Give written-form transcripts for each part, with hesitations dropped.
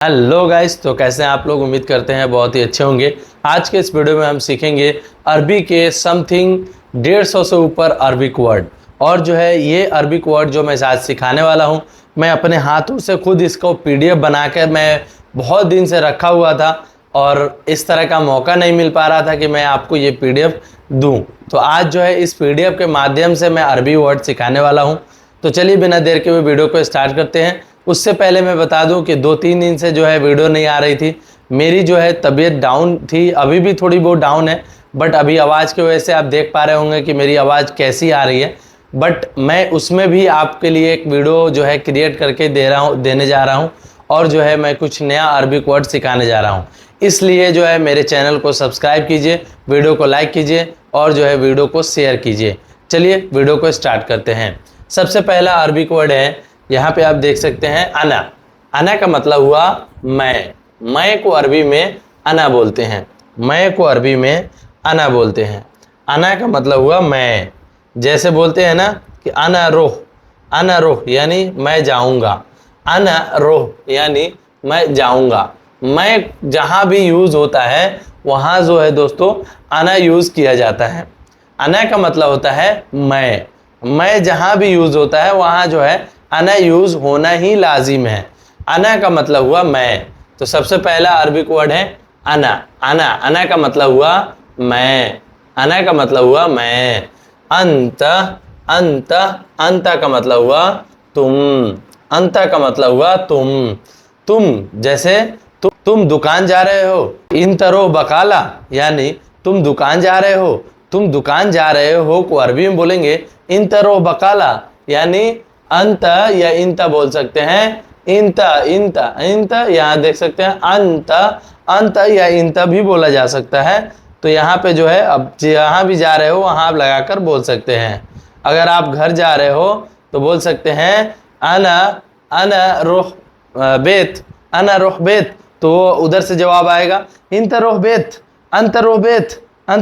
Hello guys, तो कैसे हैं आप लोग। उम्मीद करते हैं बहुत ही अच्छे होंगे। आज के इस वीडियो में हम सीखेंगे अरबी के समथिंग 150 से ऊपर अरबिक वर्ड। और जो है ये अरबिक वर्ड जो मैं आज सिखाने वाला हूं, मैं अपने हाथों से खुद इसको पीडीएफ बना कर मैं बहुत दिन से रखा हुआ था और इस तरह का मौका नहीं मिल पा रहा था कि मैं आपको ये पीडीएफ दूं। तो आज जो है इस पीडीएफ के माध्यम से मैं अरबी वर्ड सिखाने वाला हूँ। तो चलिए बिना देर के हुए वीडियो को स्टार्ट करते हैं। उससे पहले मैं बता दूं कि 2-3 दिन से जो है वीडियो नहीं आ रही थी। मेरी जो है तबीयत डाउन थी, अभी भी थोड़ी बहुत डाउन है, बट अभी आवाज़ की वजह से आप देख पा रहे होंगे कि मेरी आवाज़ कैसी आ रही है। बट मैं उसमें भी आपके लिए एक वीडियो जो है क्रिएट करके देने जा रहा हूँ और जो है मैं कुछ नया अरबिक वर्ड सिखाने जा रहा हूँ। इसलिए जो है मेरे चैनल को सब्सक्राइब कीजिए, वीडियो को लाइक कीजिए और जो है वीडियो को शेयर कीजिए। चलिए वीडियो को स्टार्ट करते हैं। सबसे पहला अरबिक वर्ड है, यहाँ पे आप देख सकते हैं अना। अना का मतलब हुआ मैं को अरबी में अना बोलते हैं। मैं को अरबी में अना बोलते हैं। अना का मतलब हुआ मैं। जैसे बोलते हैं ना कि अना रोह यानी मैं जाऊंगा। अना रोह यानी मैं जाऊंगा। मैं जहाँ भी यूज़ होता है वहाँ जो है दोस्तों अना यूज़ किया जाता है। अना का मतलब होता है मैं जहाँ भी यूज़ होता है वहाँ जो है अना यूज़ होना ही लाजिम है। अना का मतलब हुआ मैं। तो सबसे पहला अरबिक वर्ड है अना। अना का मतलब हुआ मैं। अना का मतलब हुआ मैं। अंत का मतलब हुआ तुम। अंत का मतलब हुआ तुम जैसे तुम दुकान जा रहे हो। इन तरो बकाला यानी तुम दुकान जा रहे हो। तुम दुकान जा रहे हो को अरबी में बोलेंगे इन तरो बकाला, यानी अंत या इंत बोल सकते हैं। इंत यहाँ देख सकते हैं अंत या इंत भी बोला जा सकता है। तो यहाँ पे जो है अब जहाँ भी जा रहे हो वहाँ आप लगाकर बोल सकते हैं। अगर आप घर जा रहे हो तो बोल सकते हैं अना रुह बेत। तो उधर से जवाब आएगा इंत रोह बेत, अंत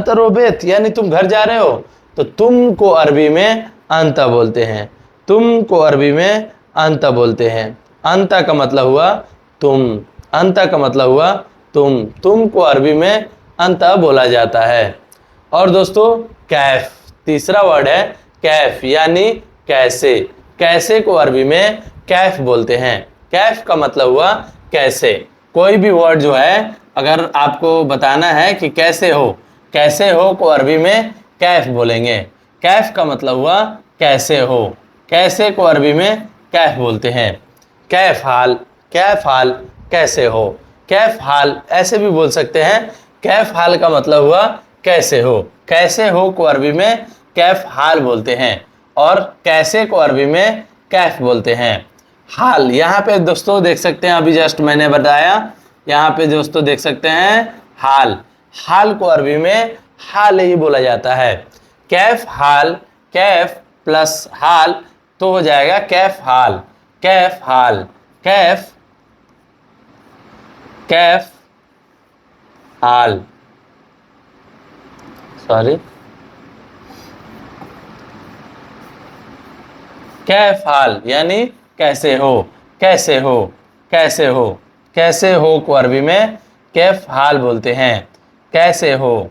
रोह बेत यानी तुम घर जा रहे हो। तो तुम को अरबी में अंत बोलते हैं। तुम को अरबी में अंत बोलते हैं। अंत का मतलब हुआ तुम। अंत का मतलब हुआ तुम को अरबी में अंत बोला जाता है। और दोस्तों कैफ, तीसरा वर्ड है कैफ यानी कैसे। कैसे को अरबी में कैफ बोलते हैं। कैफ का मतलब हुआ कैसे। कोई भी वर्ड जो है अगर आपको बताना है कि कैसे हो को अरबी में कैफ बोलेंगे। कैफ का मतलब हुआ कैसे हो। कैसे को अरबी में कैफ बोलते हैं। कैफ हाल कैसे हो। कैफ हाल ऐसे भी बोल सकते हैं। कैफ हाल का मतलब हुआ कैसे हो। कैसे हो को अरबी में कैफ हाल बोलते हैं और कैसे को अरबी में कैफ बोलते हैं। हाल, यहाँ पे दोस्तों देख सकते हैं, अभी जस्ट मैंने बताया, यहाँ पे दोस्तों देख सकते हैं हाल को अरबी में हाल ही बोला जाता है। कैफ हाल, कैफ प्लस हाल तो हो जाएगा कैफ हाल। कैफ हाल सॉरी कैफ हाल यानी कैसे हो को अरबी में कैफ हाल बोलते हैं। कैसे हो।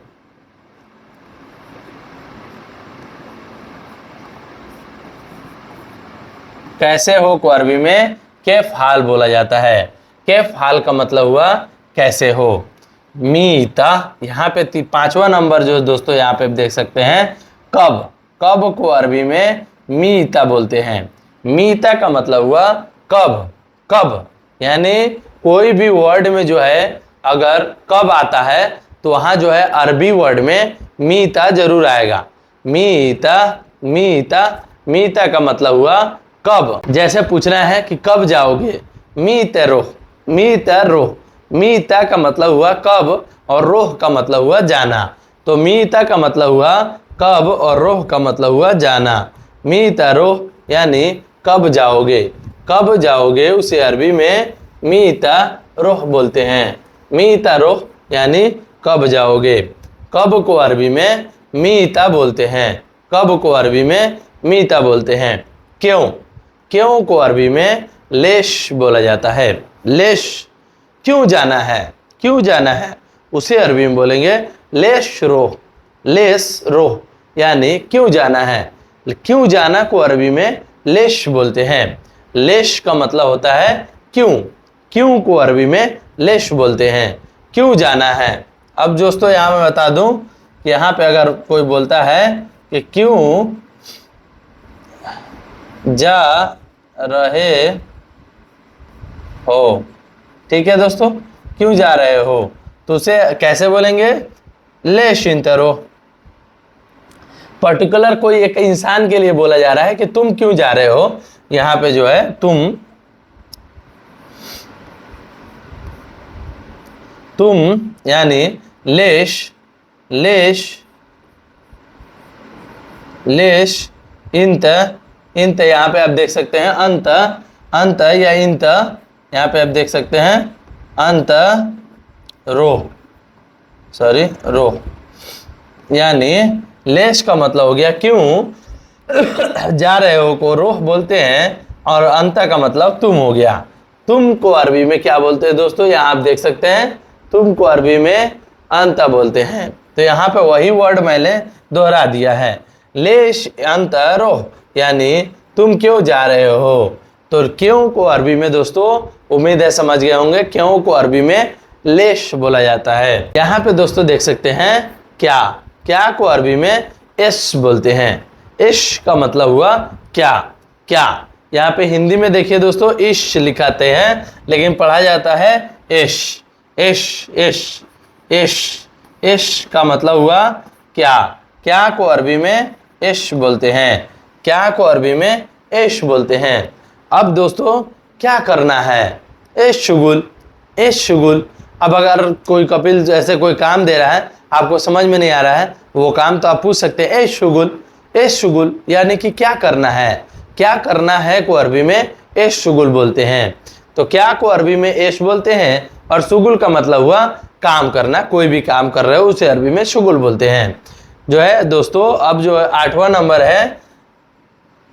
कैसे हो को अरबी में कैफ हाल बोला जाता है। कैफ हाल का मतलब हुआ कैसे हो। मीता, यहाँ पे पांचवा नंबर जो दोस्तों यहाँ पे देख सकते हैं कब को अरबी में मीता बोलते हैं। मीता का मतलब हुआ कब यानी कोई भी वर्ड में जो है अगर कब आता है तो वहाँ जो है अरबी वर्ड में मीता जरूर आएगा। मीता का मतलब हुआ कब। जैसे पूछना है कि कब जाओगे, मीता रोह। मीता का मतलब हुआ कब और रोह का मतलब हुआ जाना। तो मीता का मतलब हुआ कब और रोह का मतलब हुआ जाना। मीता रोह यानी कब जाओगे उसे अरबी में मीता रोह बोलते हैं। मीता रोह यानी कब जाओगे। कब को अरबी में मीता बोलते हैं। कब को अरबी में मीता बोलते हैं। क्यों को अरबी में लेश बोला जाता है। लेश क्यों जाना है, क्यों जाना है, उसे अरबी में बोलेंगे लेश रोह, लेस रोह, यानी क्यों जाना है। क्यों जाना को अरबी में लेश बोलते हैं। लेश का मतलब होता है क्यों, क्यों को अरबी में लेश बोलते हैं, क्यों जाना है। अब दोस्तों यहाँ मैं बता दूं कि यहाँ पे अगर कोई बोलता है कि क्यों जा रहे हो, ठीक है दोस्तों, क्यों जा रहे हो, तो उसे कैसे बोलेंगे, लेश इंतरो। पर्टिकुलर कोई एक इंसान के लिए बोला जा रहा है कि तुम क्यों जा रहे हो, यहाँ पे जो है तुम यानी लेश, लेश, लेश इंत, इंत यहाँ पे आप देख सकते हैं अंत, अंत या इंत, यहाँ पे आप देख सकते हैं अंत रोह, सॉरी रोह, यानी लेश का मतलब हो गया क्यों जा रहे हो को रोह बोलते हैं, और अंत का मतलब तुम हो गया। तुम को अरबी में क्या बोलते हैं दोस्तों, यहाँ आप देख सकते हैं तुम को अरबी में अंत बोलते हैं। तो यहाँ पे वही वर्ड मैंने दोहरा दिया है, लेश अंत रोह, यानी तुम क्यों जा रहे हो। तो क्यों को अरबी में दोस्तों उम्मीद है समझ गए होंगे, क्यों को अरबी में लेश बोला जाता है। यहाँ पे दोस्तों देख सकते हैं क्या, क्या को अरबी में इश बोलते हैं। इश का मतलब हुआ क्या, क्या। यहाँ पे हिंदी में देखिए दोस्तों इश लिखाते हैं, लेकिन पढ़ा जाता है इश, इश, इश, इश। इश का मतलब हुआ क्या, क्या को अरबी में इश बोलते हैं, क्या को अरबी में इश बोलते हैं। अब दोस्तों क्या करना है, इश शुगुल, इश शुगुल। अब अगर कोई कपिल जैसे कोई काम दे रहा है, आपको समझ में नहीं आ रहा है वो काम, तो आप पूछ सकते हैं इश शुगुल, इश शुगुल, यानी कि क्या करना है, क्या करना है को अरबी में इश शुगुल बोलते हैं। तो क्या को अरबी में इश बोलते हैं, और शुगुल का मतलब हुआ काम करना, कोई भी काम कर रहे हो उसे अरबी में शुगुल बोलते हैं। जो है दोस्तों अब जो है 8वां नंबर है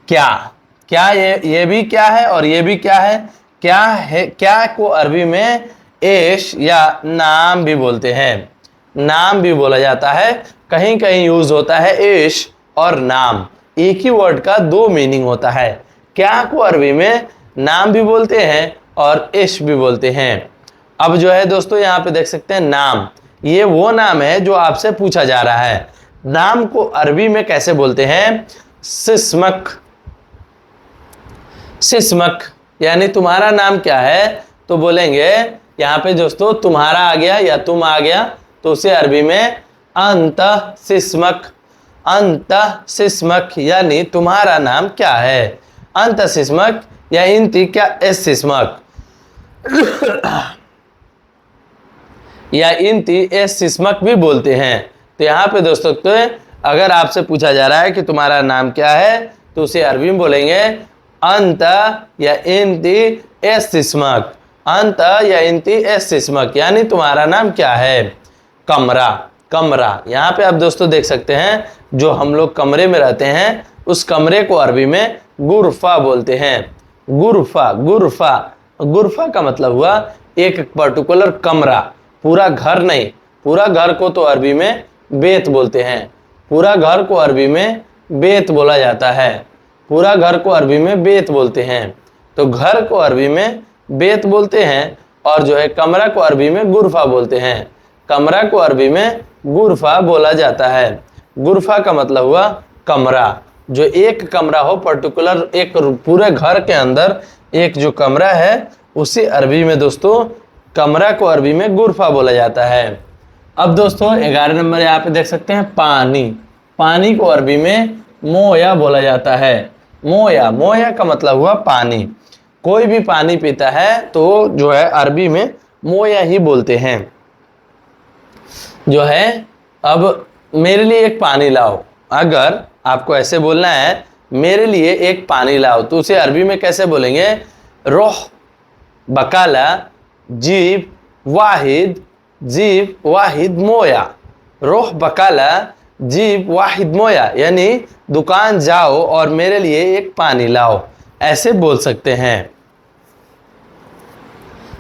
क्या, क्या ये भी क्या है और ये भी क्या है, क्या है। क्या को अरबी में एश या नाम भी बोलते हैं, नाम भी बोला जाता है, कहीं कहीं यूज होता है एश और नाम, एक ही वर्ड का दो मीनिंग होता है। क्या को अरबी में नाम भी बोलते हैं और एश भी बोलते हैं। अब जो है दोस्तों यहाँ पे देख सकते हैं नाम, ये वो नाम है जो आपसे पूछा जा रहा है। नाम को अरबी में कैसे बोलते हैं, सिस्मक, सिस्मक, यानी तुम्हारा नाम क्या है, तो बोलेंगे यहाँ पे दोस्तों तुम्हारा आ गया या तुम आ गया, तो उसे अरबी में अंत सिस्मक, अंत सिस्मक, यानी तुम्हारा नाम क्या है, अंत सिस्मक या इंति क्या एस सिस्मक या इंति एस सिस्मक भी बोलते हैं। तो यहाँ पे दोस्तों तो अगर आपसे पूछा जा रहा है कि तुम्हारा नाम क्या है, तो उसे अरबी में बोलेंगे अंत या इंति एस सिस्मक, अंत या इंति एस सिस्मक, यानी तुम्हारा नाम क्या है। कमरा, कमरा, यहाँ पे आप दोस्तों देख सकते हैं जो हम लोग कमरे में रहते हैं उस कमरे को अरबी में गुरफा बोलते हैं। गुरफा, गुरफा, गुरफा का मतलब हुआ एक पर्टिकुलर कमरा, पूरा घर नहीं, पूरा घर को तो अरबी में बेत बोलते हैं, पूरा घर को अरबी में बेत बोला जाता है, पूरा घर को अरबी में बेत बोलते हैं। तो घर को अरबी में बेत बोलते हैं और जो है कमरा को अरबी में गुरफा बोलते हैं, कमरा को अरबी में गुरफा बोला जाता है। गुरफा का मतलब हुआ कमरा, जो एक कमरा हो पर्टिकुलर, एक पूरे घर के अंदर एक जो कमरा है उसे अरबी में दोस्तों कमरा को अरबी में गुरफा बोला जाता है। अब दोस्तों 11 नंबर यहाँ पे देख सकते हैं पानी, पानी को अरबी में मोया बोला जाता है। मोया, मोया का मतलब हुआ पानी, कोई भी पानी पीता है तो जो है अरबी में मोया ही बोलते हैं। जो है अब मेरे लिए एक पानी लाओ, अगर आपको ऐसे बोलना है मेरे लिए एक पानी लाओ, तो उसे अरबी में कैसे बोलेंगे, रोह बकाला जीब वाहिद, जीब वाहिद मोया, रोह बकाला जीब वाहिद मोया, यानी दुकान जाओ और मेरे लिए एक पानी लाओ, ऐसे बोल सकते हैं।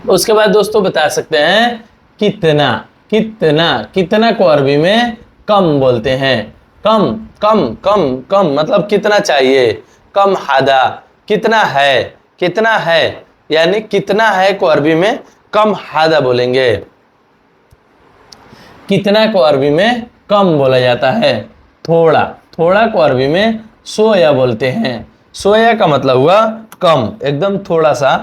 उसके बाद दोस्तों बता सकते हैं कितना। कितना, कितना को अरबी में कम बोलते हैं। कम, कम, कम, कम मतलब कितना चाहिए। कम हादा, कितना है, कितना है, यानी कितना है को अरबी में कम हादा बोलेंगे। कितना को अरबी में कम बोला जाता है। थोड़ा, थोड़ा को अरबी में सोया बोलते हैं। सोया का मतलब हुआ कम, एकदम थोड़ा सा।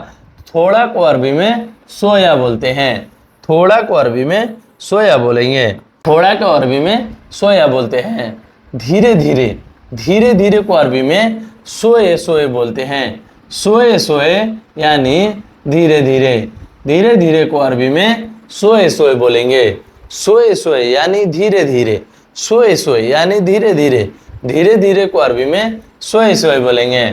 थोड़ा को अरबी में सोया बोलते हैं। थोड़ा को अरबी में सोया बोलेंगे। थोड़ा को अरबी में सोया बोलते हैं। धीरे धीरे, धीरे धीरे को अरबी में सोए सोए बोलते हैं। सोए सोए यानी धीरे धीरे। धीरे धीरे को अरबी में सोए सोए बोलेंगे। सोए सोए यानी धीरे धीरे। सोए सोए यानी धीरे धीरे। धीरे धीरे को अरबी में सोए सोए बोलेंगे।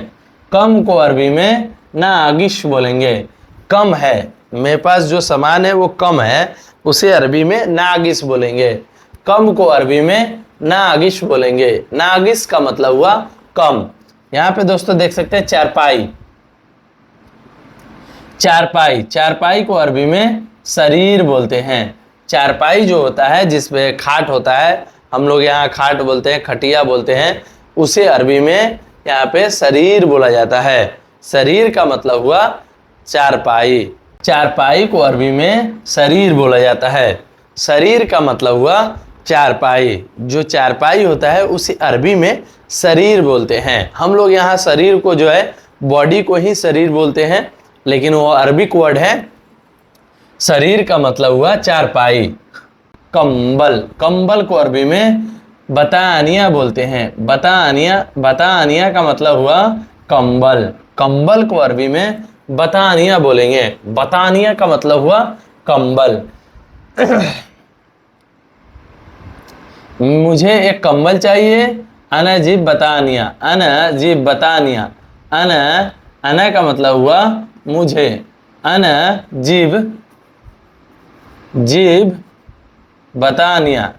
कम को अरबी में नागिश बोलेंगे। कम है, मेरे पास जो सामान है वो कम है, उसे अरबी में नागिस बोलेंगे। कम को अरबी में नागिश बोलेंगे। नागिस का मतलब हुआ कम। यहाँ पे दोस्तों देख सकते हैं चारपाई। चारपाई, चारपाई को अरबी में शरीर बोलते हैं। चारपाई जो होता है जिसपे खाट होता है, हम लोग यहाँ खाट बोलते हैं, खटिया बोलते हैं, उसे अरबी में यहाँ पे शरीर बोला जाता है। शरीर का मतलब हुआ चारपाई। चारपाई को अरबी में शरीर बोला जाता है। शरीर का मतलब हुआ चारपाई। जो चारपाई होता है उसे अरबी में शरीर बोलते हैं। हम लोग यहाँ शरीर को जो है बॉडी को ही शरीर बोलते हैं, लेकिन वो अरबिक वर्ड है। शरीर का मतलब हुआ चारपाई। कंबल, कंबल को अरबी में बतानिया बोलते हैं। बतानिया, बतानिया का मतलब हुआ कंबल। कंबल को अरबी में बतानिया बोलेंगे। बतानिया का मतलब हुआ कंबल। मुझे एक कंबल चाहिए। अना जीब बतानिया। अना जीब बतानिया। अना, अना का मतलब हुआ मुझे। अना जीब, जीब बतानिया।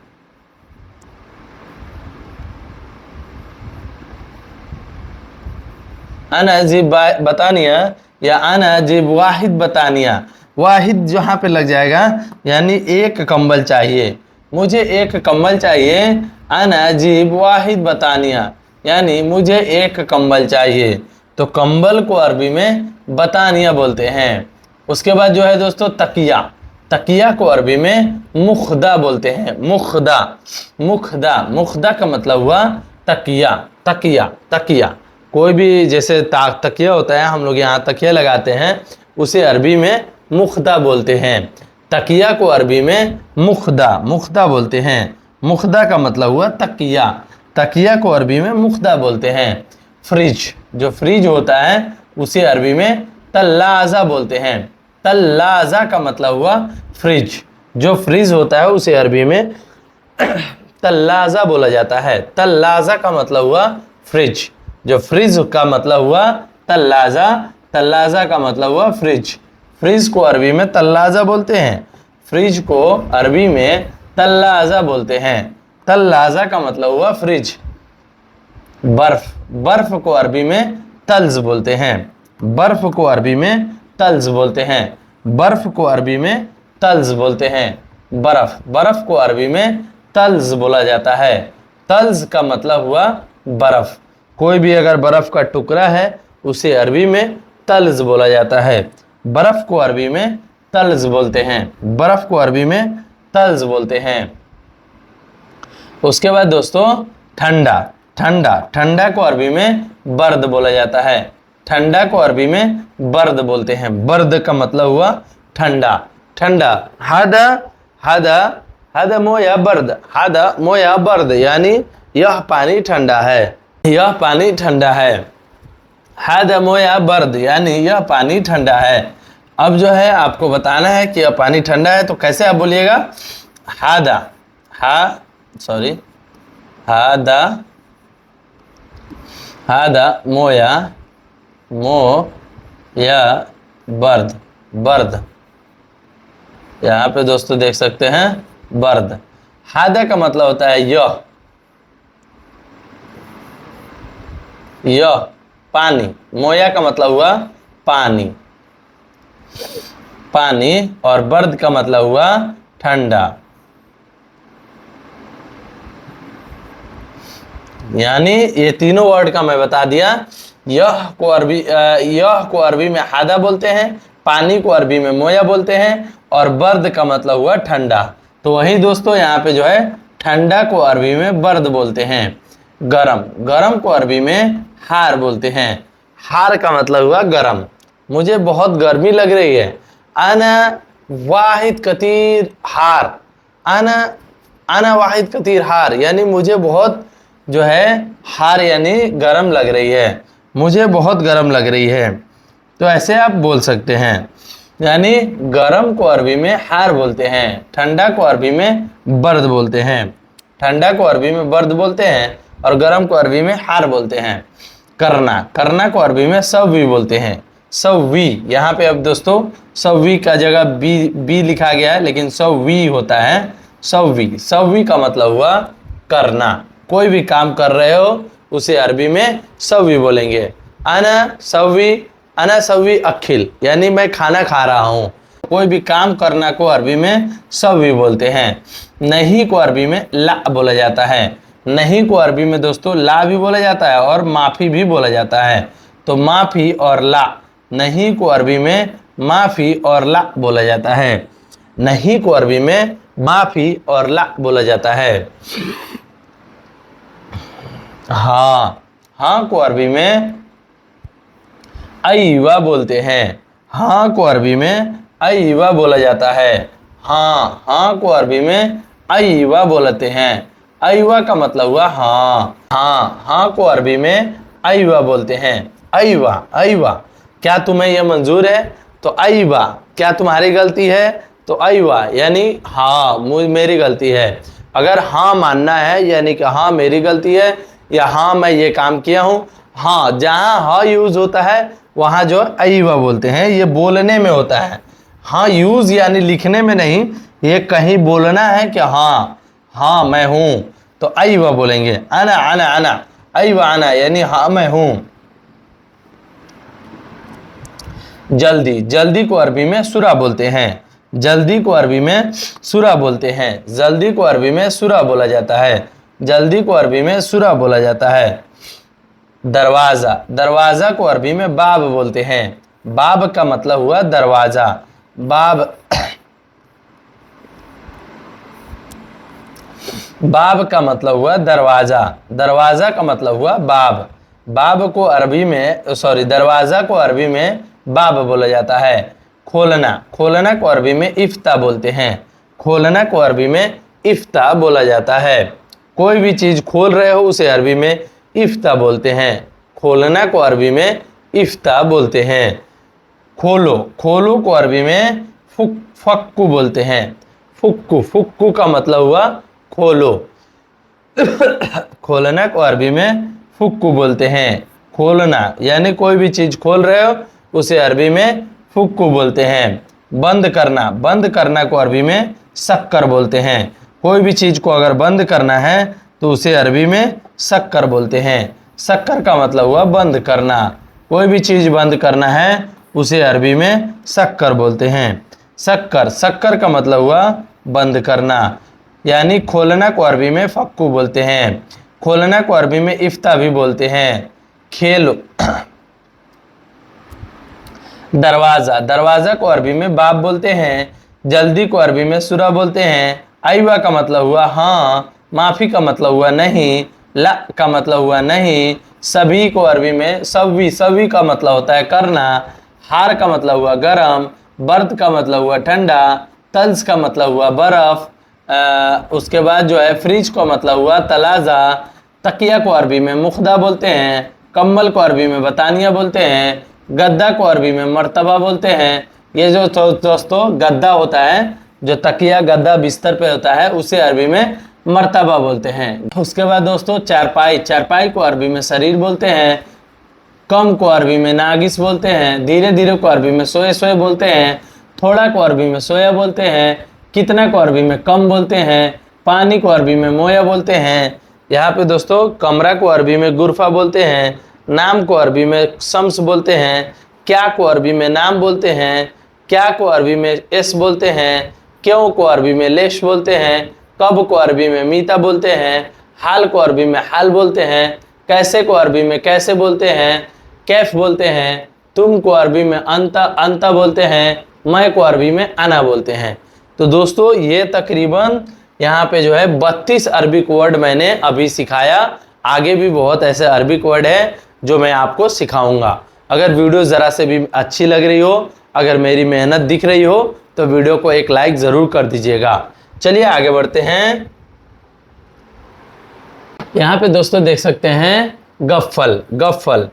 अना जीब बतानिया या अना जीब वाहिद बतानिया। वाहिद जहाँ पे लग जाएगा यानी एक कंबल चाहिए। मुझे एक कंबल चाहिए। अना जीब वाहिद बतानिया यानी मुझे एक कंबल चाहिए। तो कंबल को अरबी में बतानिया बोलते हैं। उसके बाद जो है दोस्तों तकिया। तकिया को अरबी में मुख्दा बोलते हैं। मुख्दा, मुख्दा, मुख्दा का मतलब हुआ तकिया। तकिया, तकिया कोई भी जैसे तकिया होता है, हम लोग यहाँ तकिया लगाते हैं, उसे अरबी में मुख्दा बोलते हैं। तकिया को अरबी में मुख्दा, मुख्दा बोलते हैं। मुख्दा का मतलब हुआ तकिया। तकिया को अरबी में मुख्दा बोलते हैं। फ्रिज, जो फ्रिज होता है उसे अरबी में तल्लाजा बोलते हैं। तल्लाजा का मतलब हुआ फ्रिज। जो फ्रिज होता है उसे अरबी में तल्लाजा बोला जाता है। तल्लाजा का मतलब हुआ फ्रिज। जो फ्रिज का मतलब हुआ तल्लाजा, तल्लाजा का मतलब हुआ फ्रिज। फ्रिज को अरबी में तल्लाजा बोलते हैं। फ्रिज को अरबी में तल्लाजा बोलते हैं। तल्लाजा का मतलब हुआ फ्रिज। बर्फ, बर्फ को अरबी में तल्ज बोलते हैं। बर्फ को अरबी में तल्ज बोलते हैं। बर्फ को अरबी में तल्ज बोलते हैं। बर्फ, बर्फ को अरबी में तल्ज बोला जाता है। तल्ज का मतलब हुआ बर्फ। कोई भी अगर बर्फ का टुकड़ा है उसे अरबी में तल्ज बोला जाता है। बर्फ को अरबी में तल्ज बोलते हैं। बर्फ को अरबी में तल्ज बोलते हैं। उसके बाद दोस्तों ठंडा। ठंडा, ठंडा को अरबी में बर्द बोला जाता है। ठंडा को अरबी में बर्द बोलते हैं। बर्द का मतलब हुआ ठंडा। ठंडा, हादा, हादा, हादा मोया बर्द। हादा मोया बर्द यानी यह पानी ठंडा है। यह पानी ठंडा है। हादा मोया बर्द यानी यह पानी ठंडा है। अब जो है आपको बताना है कि यह पानी ठंडा है, तो कैसे आप बोलिएगा। हादा, सॉरी, हादा, हादा मोया, मोया बर्द। बर्द, यहाँ पे दोस्तों देख सकते हैं बर्द। हादा का मतलब होता है यह पानी। मोया का मतलब हुआ पानी। पानी और बर्द का मतलब हुआ ठंडा। यानी ये तीनों वर्ड का मैं बता दिया। यह को अरबी में हादा बोलते हैं, पानी को अरबी में मोया बोलते हैं, और बर्द का मतलब हुआ ठंडा। तो वही दोस्तों यहाँ पे जो है ठंडा को अरबी में बर्द बोलते हैं। गरम, गरम को अरबी में हार बोलते हैं। हार का मतलब हुआ गरम। मुझे बहुत गर्मी लग रही है। अना वाहिद कतीर हार, अना वाहिद कतीर हार, यानी मुझे बहुत जो है हार यानी गर्म लग रही है, मुझे बहुत गर्म लग रही है। तो ऐसे आप बोल सकते हैं। यानी गर्म को अरबी में हार बोलते हैं, ठंडा को अरबी में बर्द बोलते हैं। ठंडा को अरबी में बर्द बोलते हैं और गर्म को अरबी में हार बोलते हैं। करना, करना को अरबी में सव्वी बोलते हैं। सव्वी, यहाँ पे अब दोस्तों सव्वी का जगह बी लिखा गया है, लेकिन सव्वी होता है। सव्वी, सव्वी का मतलब हुआ करना। कोई भी काम कर रहे हो उसे अरबी में सव्वी बोलेंगे। अना सव्वी अखिल, यानी मैं खाना खा रहा हूँ। कोई भी काम करना को अरबी में सव्वी बोलते हैं। नहीं को अरबी में ला बोला जाता है। नहीं को अरबी में दोस्तों ला भी बोला जाता है और माफ़ी भी बोला जाता है। तो माफ़ी और ला, नहीं को अरबी में माफ़ी और ला बोला जाता है। नहीं को अरबी में माफ़ी और ला बोला जाता है। हाँ, हाँ को अरबी में अयवा बोलते हैं। हाँ को अरबी में अयवा बोला जाता है। हाँ, हाँ को अरबी में अयवा बोलते हैं। अयवा का मतलब हुआ हाँ। हाँ, हाँ को अरबी में अयवा बोलते हैं। अयवा, अयवा, क्या तुम्हें यह मंजूर है? तो अयवा, क्या तुम्हारी गलती है? तो अयवा यानी हाँ मेरी गलती है। अगर हाँ मानना है यानी कि हाँ मेरी गलती है या हाँ मैं ये काम किया हूँ। हाँ, जहाँ हाँ यूज होता है वहाँ जो अयवा बोलते हैं, ये बोलने में होता है। हाँ यूज यानी लिखने में नहीं, ये कहीं बोलना है कि हाँ हाँ मैं हूँ, तो अयवा बोलेंगे। अना अना अना, अयवा अना यानी हाँ मैं हूँ। जल्दी, जल्दी को अरबी में सुरा बोलते हैं। जल्दी को अरबी में सुरा बोलते हैं। जल्दी को अरबी में सुरा बोला जाता है। जल्दी को अरबी में सुरा बोला जाता है। दरवाज़ा, दरवाज़ा को अरबी में बाब बोलते हैं। बाब का मतलब हुआ दरवाज़ा। बाब, बाब का मतलब हुआ दरवाज़ा। दरवाज़ा का मतलब हुआ बाब। बाब को अरबी में दरवाज़ा को अरबी में बाब बोला जाता है। खोलना, खोलना को अरबी में इफ्ता बोलते हैं। खोलना को अरबी में इफ्ता बोला जाता है। कोई भी चीज़ खोल रहे हो उसे अरबी में इफ्ता बोलते हैं। खोलना को अरबी में इफ्ता बोलते हैं। खोलो, खोलो को अरबी में फक्कू बोलते हैं। फुक्कू, फुक्कू का मतलब हुआ खोलो। खोलना को अरबी में फुक्कू बोलते हैं। खोलना यानी कोई भी चीज़ खोल रहे हो उसे अरबी में फुक्कू बोलते हैं। बंद करना, बंद करना को अरबी में शक्कर बोलते हैं। कोई भी चीज़ को अगर बंद करना है तो उसे अरबी में शक्कर बोलते हैं। शक्कर का मतलब हुआ बंद करना। कोई भी चीज़ बंद करना है उसे अरबी में शक्कर बोलते हैं। शक्कर, शक्कर का मतलब हुआ बंद करना। यानी खोलना को अरबी में फक्कू बोलते हैं। खोलना को अरबी में इफ्ता भी बोलते हैं। खेलो, दरवाज़ा, दरवाज़ा को अरबी में बाब बोलते हैं। जल्दी को अरबी में सुरा बोलते हैं। अयवा का मतलब हुआ हाँ, माफ़ी का मतलब हुआ नहीं, ला का मतलब हुआ नहीं। सभी को अरबी में सव्वी, सव्वी का मतलब होता है करना। हार का मतलब हुआ गरम। बर्द का मतलब हुआ ठंडा। तल्स का मतलब हुआ बर्फ़। उसके बाद जो है फ्रिज का मतलब हुआ तलाज़ा। तकिया को अरबी में मुख्दा बोलते हैं। कम्बल को अरबी में बतानिया बोलते हैं। गद्दा को अरबी में मर्तबा बोलते हैं। ये जो दोस्तों गद्दा होता है, जो तकिया गद्दा बिस्तर पे होता है, उसे अरबी में मर्तबा बोलते हैं। उसके बाद दोस्तों चारपाई, चारपाई को अरबी में शरीर बोलते हैं। कम को अरबी में नागिस बोलते हैं। धीरे धीरे को अरबी में सोए सोए बोलते हैं। थोड़ा को अरबी में सोया बोलते हैं। कितना को अरबी में कम बोलते हैं। पानी को अरबी में मोया बोलते हैं। यहाँ पे दोस्तों कमरा को अरबी में गुरफा बोलते हैं। नाम को अरबी में शम्स बोलते हैं। क्या को अरबी में नाम बोलते हैं। क्या को अरबी में एस बोलते हैं, क्यों को अरबी में लेश बोलते हैं, कब को अरबी में मीता बोलते हैं, हाल को अरबी में हाल बोलते हैं, कैसे को अरबी में कैसे बोलते हैं, कैफ बोलते हैं, तुम को अरबी में अंता अंता बोलते हैं, मैं को अरबी में अना बोलते हैं। तो दोस्तों ये तकरीबन यहाँ पे जो है 32 अरबिक वर्ड मैंने अभी सिखाया। आगे भी बहुत ऐसे अरबिक वर्ड है जो मैं आपको सिखाऊंगा। अगर वीडियो ज़रा से भी अच्छी लग रही हो, अगर मेरी मेहनत दिख रही हो, तो वीडियो को एक लाइक ज़रूर कर दीजिएगा। चलिए आगे बढ़ते हैं। यहाँ पे दोस्तों देख सकते हैं गफ्फल, गफ्फल।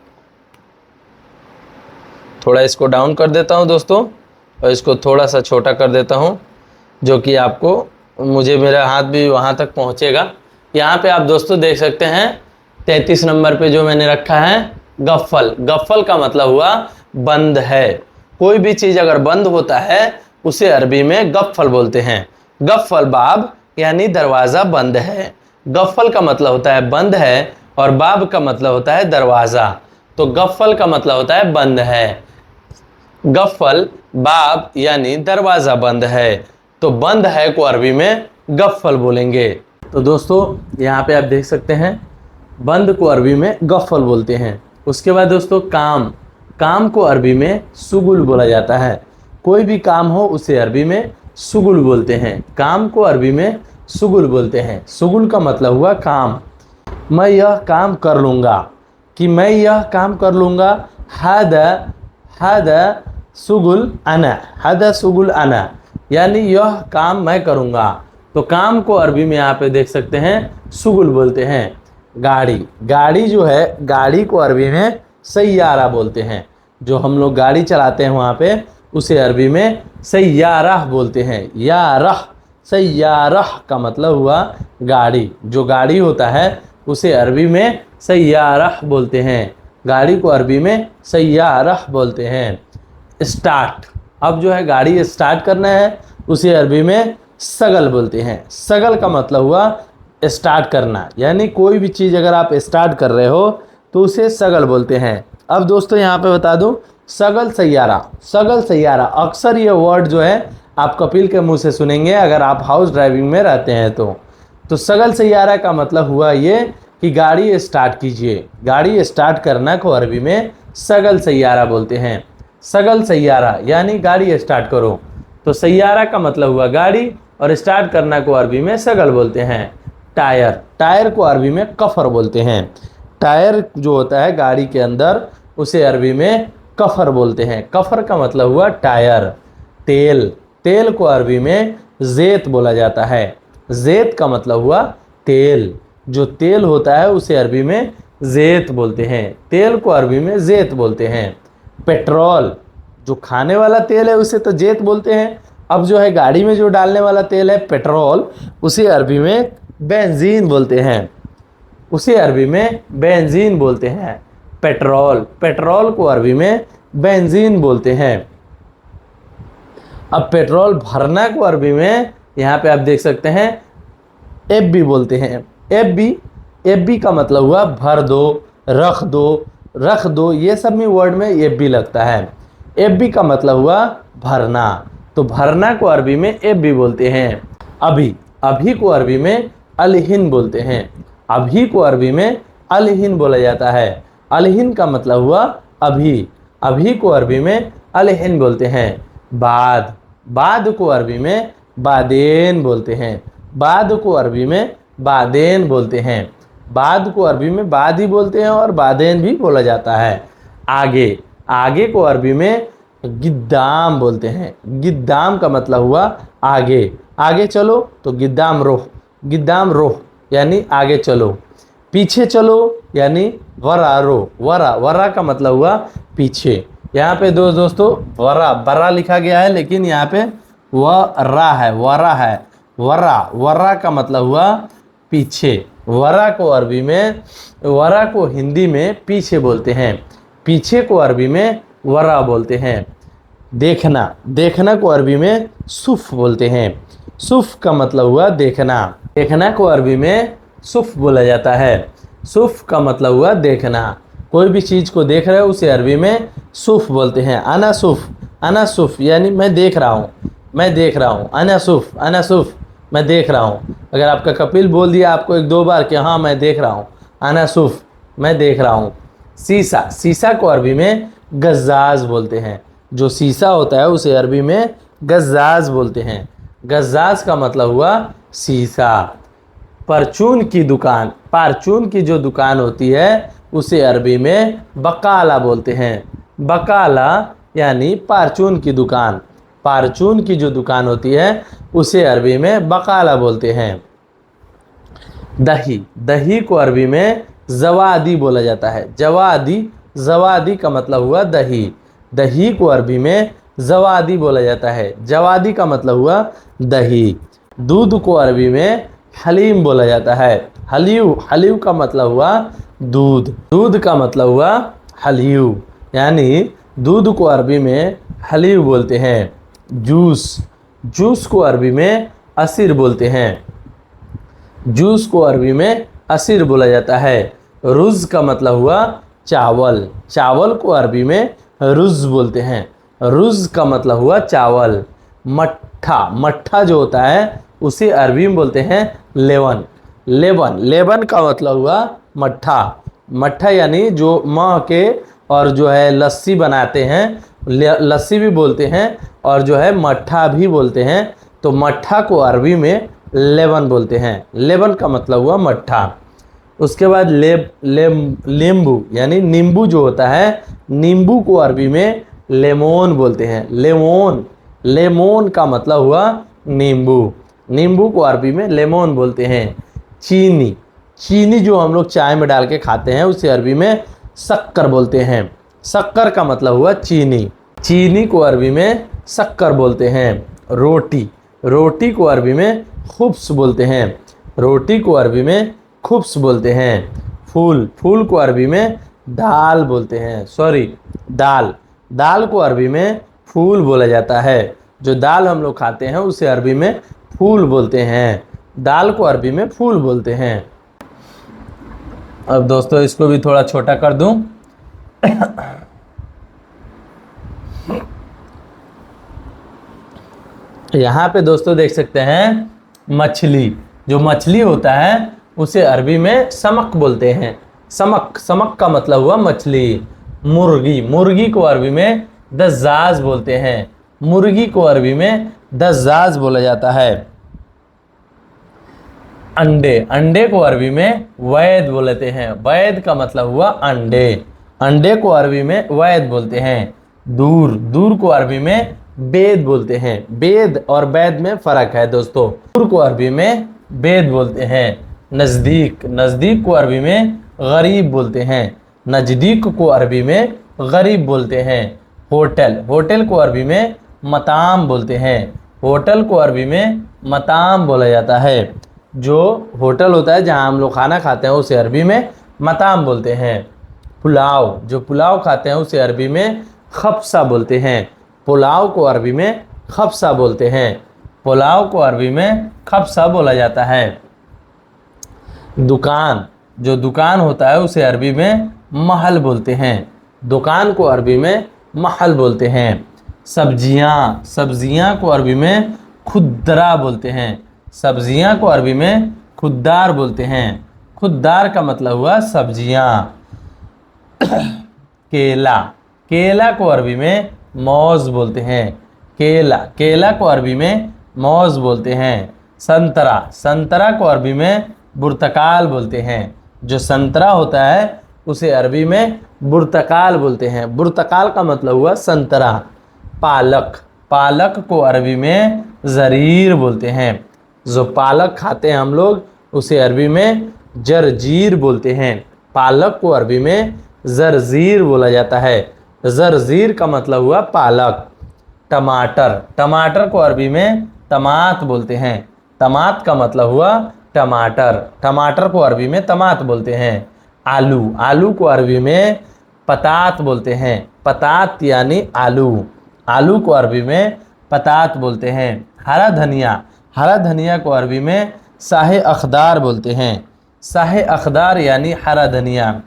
थोड़ा इसको डाउन कर देता हूँ दोस्तों, और इसको थोड़ा सा छोटा कर देता हूँ, जो कि आपको मुझे मेरा हाथ भी वहाँ तक पहुँचेगा। यहाँ पे आप दोस्तों देख सकते हैं 33 नंबर पे जो मैंने रखा है गफ्फल। गफ्फल का मतलब हुआ बंद है। कोई भी चीज़ अगर बंद होता है उसे अरबी में गफ्फल बोलते हैं। गफ्फल बाब यानी दरवाज़ा बंद है। गफ्फल का मतलब होता है बंद है, और बाब का मतलब होता है दरवाज़ा। तो गफ्फल का मतलब होता है बंद है। गफ्फल बाब यानी दरवाज़ा बंद है, तो बंद है को अरबी में गफ्फल बोलेंगे। तो दोस्तों यहाँ पे आप देख सकते हैं बंद को अरबी में गफ्फल बोलते हैं। उसके बाद दोस्तों काम, काम को अरबी में सुगुल बोला जाता है। कोई भी काम हो उसे अरबी में सुगुल बोलते हैं। काम को अरबी में सुगुल बोलते हैं। सुगुल का मतलब हुआ काम। मैं यह काम कर लूँगा, कि मैं यह काम कर लूँगा। हादा हादा सुगुल अना, हादा सुगुल अना, यानी यह काम मैं करूँगा। तो काम को अरबी में यहाँ पे देख सकते हैं सुगुल बोलते हैं। गाड़ी, गाड़ी जो है गाड़ी को अरबी में सैयारा बोलते हैं। जो हम लोग गाड़ी चलाते हैं वहाँ पे उसे अरबी में सैयारा बोलते हैं। यारह, सैयारा का मतलब हुआ गाड़ी। जो गाड़ी होता है उसे अरबी में सैयारा बोलते हैं। गाड़ी को अरबी में सैयारा बोलते हैं। स्टार्ट, अब जो है गाड़ी स्टार्ट करना है उसे अरबी में सगल बोलते हैं। सगल का मतलब हुआ स्टार्ट करना, यानी कोई भी चीज़ अगर आप स्टार्ट कर रहे हो तो उसे सगल बोलते हैं। अब दोस्तों यहाँ पे बता दूं सगल सैयारा, सगल सैयारा अक्सर ये वर्ड जो है आप कपिल के मुंह से सुनेंगे अगर आप हाउस ड्राइविंग में रहते हैं तो सगल सैयारा का मतलब हुआ ये कि गाड़ी स्टार्ट कीजिए। गाड़ी स्टार्ट करना को अरबी में सगल सैयारा बोलते हैं। सगल सैयारा यानी गाड़ी स्टार्ट करो। तो सैयारा का मतलब हुआ गाड़ी, और स्टार्ट करना को अरबी में सगल बोलते हैं। टायर, टायर को अरबी में कफर बोलते हैं। टायर जो होता है गाड़ी के अंदर उसे अरबी में कफर बोलते हैं। कफर का मतलब हुआ टायर। तेल, तेल को अरबी में ज़ेत बोला जाता है। ज़ेत का मतलब हुआ तेल। जो तेल होता है उसे अरबी में ज़ेत बोलते हैं। तेल को अरबी में ज़ेत बोलते हैं। पेट्रोल, जो खाने वाला तेल है उसे तो जेत बोलते हैं। अब जो है गाड़ी में जो डालने वाला तेल है पेट्रोल, उसे अरबी में बेंजीन बोलते हैं। उसे अरबी में बेंजीन बोलते हैं। पेट्रोल, पेट्रोल को अरबी में बेंजीन बोलते हैं। अब पेट्रोल भरना को अरबी में यहाँ पे आप देख सकते हैं एफ बी बोलते हैं। एफ बी, एफ बी का मतलब हुआ भर दो, रख दो, रख दो, ये सब में वर्ड में एफ बी लगता है। एफ बी का मतलब हुआ भरना, तो भरना को अरबी में एफ बी बोलते हैं। अभी, अभी को अरबी में अलहिन बोलते हैं। अभी को अरबी में अलहिन बोला जाता है। अलहिन का मतलब हुआ अभी, अभी को अरबी में अलहिन बोलते हैं। बाद, बाद को अरबी में बादेन बोलते हैं। बाद को अरबी में बादेन बोलते हैं। बाद को अरबी में बाद ही बोलते हैं और बादेन भी बोला जाता है। आगे, आगे को अरबी में गिद्दाम बोलते हैं। गिद्दाम का मतलब हुआ आगे, आगे चलो तो गिद्दाम रोह, गिद्दाम रोह यानी आगे चलो। पीछे चलो यानी वरा रो, वरा, वरा का मतलब हुआ पीछे। यहाँ पे दोस्तों वरा, बरा लिखा गया है लेकिन यहाँ पे वरा है, वरा है। वरा, वरा का मतलब हुआ पीछे। वरा को अरबी में, वरा को हिंदी में पीछे बोलते हैं। पीछे को अरबी में वरा बोलते हैं। देखना, देखना को अरबी में सुफ बोलते हैं। सुफ का मतलब हुआ देखना। देखना को अरबी में सुफ बोला जाता है। सुफ का मतलब हुआ देखना। कोई भी चीज़ को देख रहे हो उसे अरबी में सुफ बोलते हैं। अना सुफ, अनासुफ यानी मैं देख रहा हूँ, मैं देख रहा हूँ। अनासुफ, अनासुफ मैं देख रहा हूँ। अगर आपका कपिल बोल दिया आपको एक दो बार कि हाँ मैं देख रहा हूँ, अनासुफ मैं देख रहा हूँ। शीशा, शीशा को अरबी में गज़ाज़ बोलते हैं। जो शीशा होता है उसे अरबी में गज़ाज़ बोलते हैं। गज़ाज़ का मतलब हुआ शीशा। परचून की दुकान, परचून की जो दुकान होती है उसे अरबी में बकाला बोलते हैं। बकाला यानी परचून की दुकान। परचून की जो दुकान होती है उसे अरबी में बकाला बोलते हैं। दही, दही को अरबी में जवादी बोला जाता है। जवादी, जवादी का मतलब हुआ दही। दही को अरबी में जवादी बोला जाता है। जवादी का मतलब हुआ दही। दूध को अरबी में हलीम बोला जाता है। हलीव, हलीव का मतलब हुआ दूध। दूध का मतलब हुआ हलीव, यानी दूध को अरबी में हलीव बोलते हैं। जूस, जूस को अरबी में असीर बोलते हैं। जूस को अरबी में असीर बोला जाता है। रुज़ का मतलब हुआ चावल। चावल को अरबी में रुज़ बोलते हैं। रुज़ का मतलब हुआ चावल। मट्ठा, मट्ठा जो होता है उसे अरबी में बोलते हैं लेवन। लेवन, लेवन का मतलब हुआ मट्ठा। मट्ठा यानी जो माँ के और जो है लस्सी बनाते हैं, लस्सी भी बोलते हैं और जो है मट्ठा भी बोलते हैं। तो मट्ठा को अरबी में लेवन बोलते हैं। लेवन का मतलब हुआ मट्ठा। उसके बाद नींबू यानी नींबू जो होता है, नींबू को अरबी में लेमोन बोलते हैं। लेमोन, लेमोन का मतलब हुआ नींबू। नींबू को अरबी में लेमोन बोलते हैं। चीनी, चीनी जो हम लोग चाय में डाल के खाते हैं उसे अरबी में शक्कर बोलते हैं। शक्कर का मतलब हुआ चीनी। चीनी को अरबी में शक्कर बोलते हैं। रोटी, रोटी को अरबी में खुब्स बोलते हैं। रोटी को अरबी में खुब्स बोलते हैं। फूल, फूल को अरबी में दाल बोलते हैं। सॉरी, दाल, दाल को अरबी में फूल बोला जाता है। जो दाल हम लोग खाते हैं उसे अरबी में फूल बोलते हैं। दाल को अरबी में फूल बोलते हैं। अब दोस्तों इसको भी थोड़ा छोटा कर दूं। यहाँ पे दोस्तों देख सकते हैं मछली। जो मछली होता है उसे अरबी में समक बोलते हैं। समक, समक का मतलब हुआ मछली। मुर्गी, मुर्गी को अरबी में दज्जाज बोलते हैं। मुर्गी को अरबी में दज्जाज बोला जाता है। अंडे, अंडे को अरबी में वैद बोलते हैं। वैद का मतलब हुआ अंडे। अंडे को अरबी में वैद बोलते हैं। दूर, दूर को अरबी में बेद बोलते हैं। बेद और बैद में फ़र्क है दोस्तों। दूर को अरबी में बेद बोलते हैं। नज़दीक, नज़दीक को अरबी में गरीब बोलते हैं। नज़दीक को अरबी में गरीब बोलते हैं। होटल, होटल को अरबी में मताम बोलते हैं। होटल को अरबी में मताम बोला जाता है। जो होटल होता है जहाँ हम लोग खाना खाते हैं उसे अरबी में मताम बोलते हैं। पुलाव, जो पुलाव खाते हैं उसे अरबी में खब्सा बोलते हैं। पुलाव को अरबी में खब्सा बोलते हैं। पुलाव को अरबी में खब्सा बोला जाता है। दुकान, जो दुकान होता है उसे अरबी में महल बोलते हैं। दुकान को अरबी में महल बोलते हैं। सब्जियां, सब्जियां को अरबी में खुदरा बोलते हैं। सब्जियां को अरबी में खुद्दार बोलते हैं। खुद्दार का मतलब हुआ सब्जियां। केला, केला को अरबी में मौज बोलते हैं। केला, केला को अरबी में मौज बोलते हैं। संतरा, संतरा को अरबी में बुर्तकाल बोलते हैं। जो संतरा होता है उसे अरबी में बुर्तकाल बोलते हैं। बुर्तकाल का मतलब हुआ संतरा। पालक, पालक को अरबी में ज़रीर बोलते हैं। जो पालक खाते हैं हम लोग उसे अरबी में जरजीर बोलते हैं। पालक को अरबी में जरजीर बोला जाता है। जरजीर का मतलब हुआ पालक। टमाटर, टमाटर को अरबी में तमात बोलते हैं। तमात का मतलब हुआ टमाटर। टमाटर को अरबी में तमात बोलते हैं। आलू, आलू को अरबी में पतात बोलते हैं। पतात यानी आलू। आलू को अरबी में पतात बोलते हैं। हरा धनिया, हरा धनिया को अरबी में साहे अखदार बोलते हैं। साहे अखदार यानी हरा धनिया।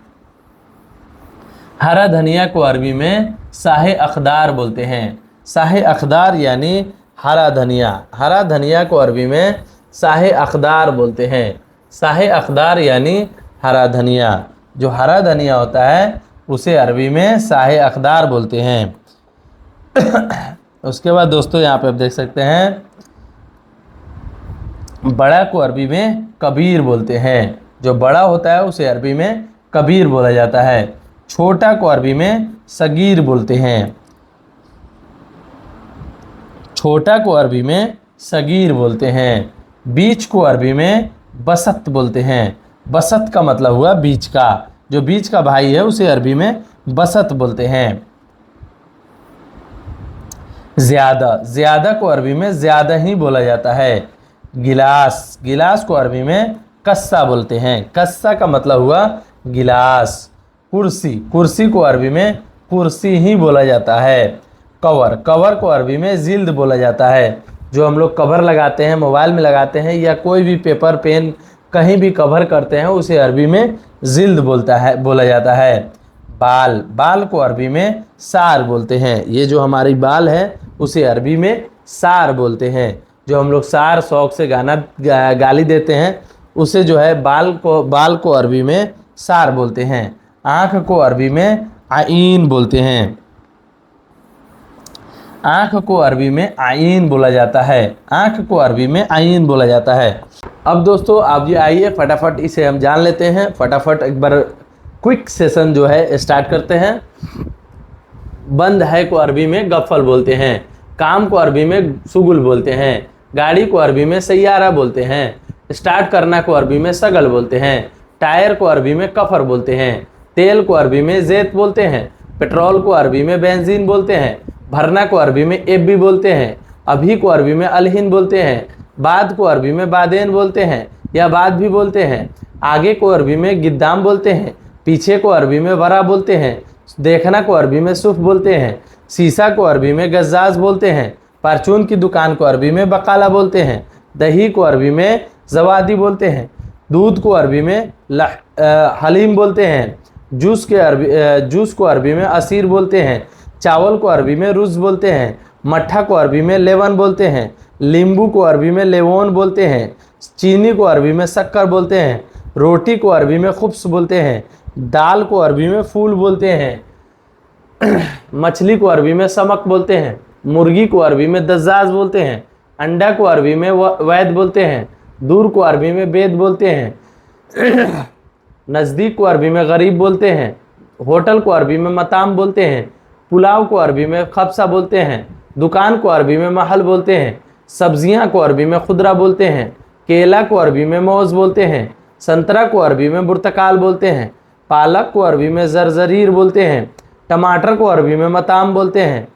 हरा धनिया को अरबी में साहे अखदार बोलते हैं। साहे अखदार यानी हरा धनिया। हरा धनिया को अरबी में साहे अखदार बोलते हैं। साहे अखदार यानी हरा धनिया। जो हरा धनिया होता है उसे अरबी में साहे अखदार बोलते हैं। उसके बाद दोस्तों यहाँ पे आप देख सकते हैं, बड़ा को अरबी में कबीर बोलते हैं। जो बड़ा होता है उसे अरबी में कबीर बोला जाता है। छोटा को अरबी में सगीर बोलते हैं। छोटा को अरबी में सगीर बोलते हैं। बीच को अरबी में बसत बोलते हैं। बसत का मतलब हुआ बीच का। जो बीच का भाई है उसे अरबी में बसत बोलते हैं। ज़्यादा, ज़्यादा को अरबी में ज़्यादा ही बोला जाता है। गिलास, गिलास को अरबी में कस्सा बोलते हैं। कस्सा का मतलब हुआ गिलास। कुर्सी, कुर्सी को अरबी में कुर्सी ही बोला जाता है। कवर, कवर को अरबी में जिल्द बोला जाता है। जो हम लोग कवर लगाते हैं, मोबाइल में लगाते हैं या कोई भी पेपर पेन कहीं भी कवर करते हैं उसे अरबी में जिल्द बोला जाता है। बाल, बाल को अरबी में सार बोलते हैं। ये जो हमारी बाल है उसे अरबी में सार बोलते हैं। जो हम लोग सार शौक से गाली देते हैं उसे जो है बाल को अरबी में सार बोलते हैं। आँख को अरबी में आईन बोलते हैं। आँख को अरबी में आईन बोला जाता है। आँख को अरबी में आईन बोला जाता है। अब दोस्तों आप ये आइए फटाफट इसे हम जान लेते हैं। फटाफट एक बार क्विक सेशन जो है स्टार्ट करते हैं। बंद है को अरबी में गफ्फल बोलते हैं। काम को अरबी में सुगुल बोलते हैं। गाड़ी को अरबी में सैयारा बोलते हैं। स्टार्ट करना को अरबी में सगल बोलते हैं। टायर को अरबी में कफर बोलते हैं। तेल को अरबी में ज़ैत बोलते हैं। पेट्रोल को अरबी में बेंजीन बोलते हैं। भरना को अरबी में एब्बी बोलते हैं। अभी को अरबी में अलहिन बोलते हैं। बाद को अरबी में बादेन बोलते हैं या बाद भी बोलते हैं। आगे को अरबी में गिद्दाम बोलते हैं। पीछे को अरबी में वरा बोलते हैं। देखना को अरबी में सुफ बोलते हैं। शीशा को अरबी में गज्जाज बोलते हैं। परचून की दुकान को अरबी में बकाला बोलते हैं। दही को अरबी में जवादी बोलते हैं। दूध को अरबी में हलीम बोलते हैं। जूस को अरबी में असीर बोलते हैं। चावल को अरबी में रुज बोलते हैं। मट्ठा को अरबी में लेवन बोलते हैं। नींबू को अरबी में लेवोन बोलते हैं। चीनी को अरबी में शक्कर बोलते हैं। रोटी को अरबी में खुब्स बोलते हैं। दाल को अरबी में फूल बोलते हैं। मछली को अरबी में समक बोलते हैं। मुर्गी को अरबी में दज्जाज बोलते हैं। अंडा को अरबी में वैद बोलते हैं। दूर को अरबी में बेद बोलते हैं। नज़दीक को अरबी में गरीब बोलते हैं। होटल को अरबी में मताम बोलते हैं। पुलाव को अरबी में खबसा बोलते हैं। दुकान को अरबी में महल बोलते हैं। सब्जियां को अरबी में खुदरा बोलते हैं। केला को अरबी में मौज बोलते हैं। संतरा को अरबी में बुर्तकाल बोलते हैं। पालक को अरबी में जरजरीर बोलते हैं। टमाटर को अरबी में मताम बोलते हैं।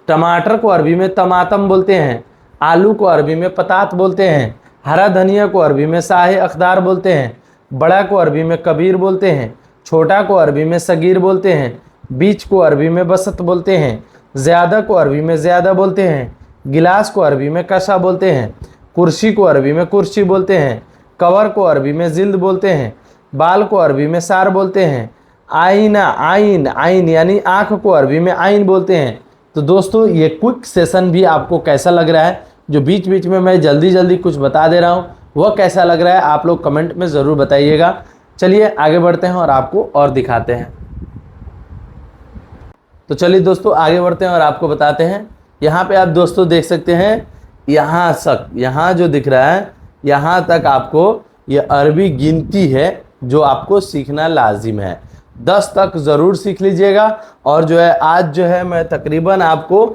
टमाटर को अरबी में तमातम बोलते हैं। आलू को अरबी में पतात बोलते हैं। हरा धनिया को अरबी में साहे अखदार बोलते हैं। बड़ा को अरबी में कबीर बोलते हैं। छोटा को अरबी में सगीर बोलते हैं। बीच को अरबी में बसत बोलते हैं। ज़्यादा को अरबी में ज़्यादा बोलते हैं। गिलास को अरबी में कशा बोलते हैं। कुर्सी को अरबी में कुर्सी बोलते हैं। कवर को अरबी में जिल्द बोलते हैं। बाल को अरबी में सार बोलते हैं। आईना, आइन, आइन यानी आँख को अरबी में आइन बोलते हैं। तो दोस्तों ये क्विक सेशन भी आपको कैसा लग रहा है? जो बीच बीच में मैं जल्दी जल्दी कुछ बता दे रहा हूँ वह कैसा लग रहा है आप लोग कमेंट में ज़रूर बताइएगा। चलिए आगे बढ़ते हैं और आपको और दिखाते हैं। तो चलिए दोस्तों आगे बढ़ते हैं और आपको बताते हैं। यहाँ पे आप दोस्तों देख सकते हैं, यहाँ जो दिख रहा है यहाँ तक आपको ये अरबी गिनती है जो आपको सीखना लाजिम है। 10 तक ज़रूर सीख लीजिएगा। और जो है आज जो है मैं तकरीबन आपको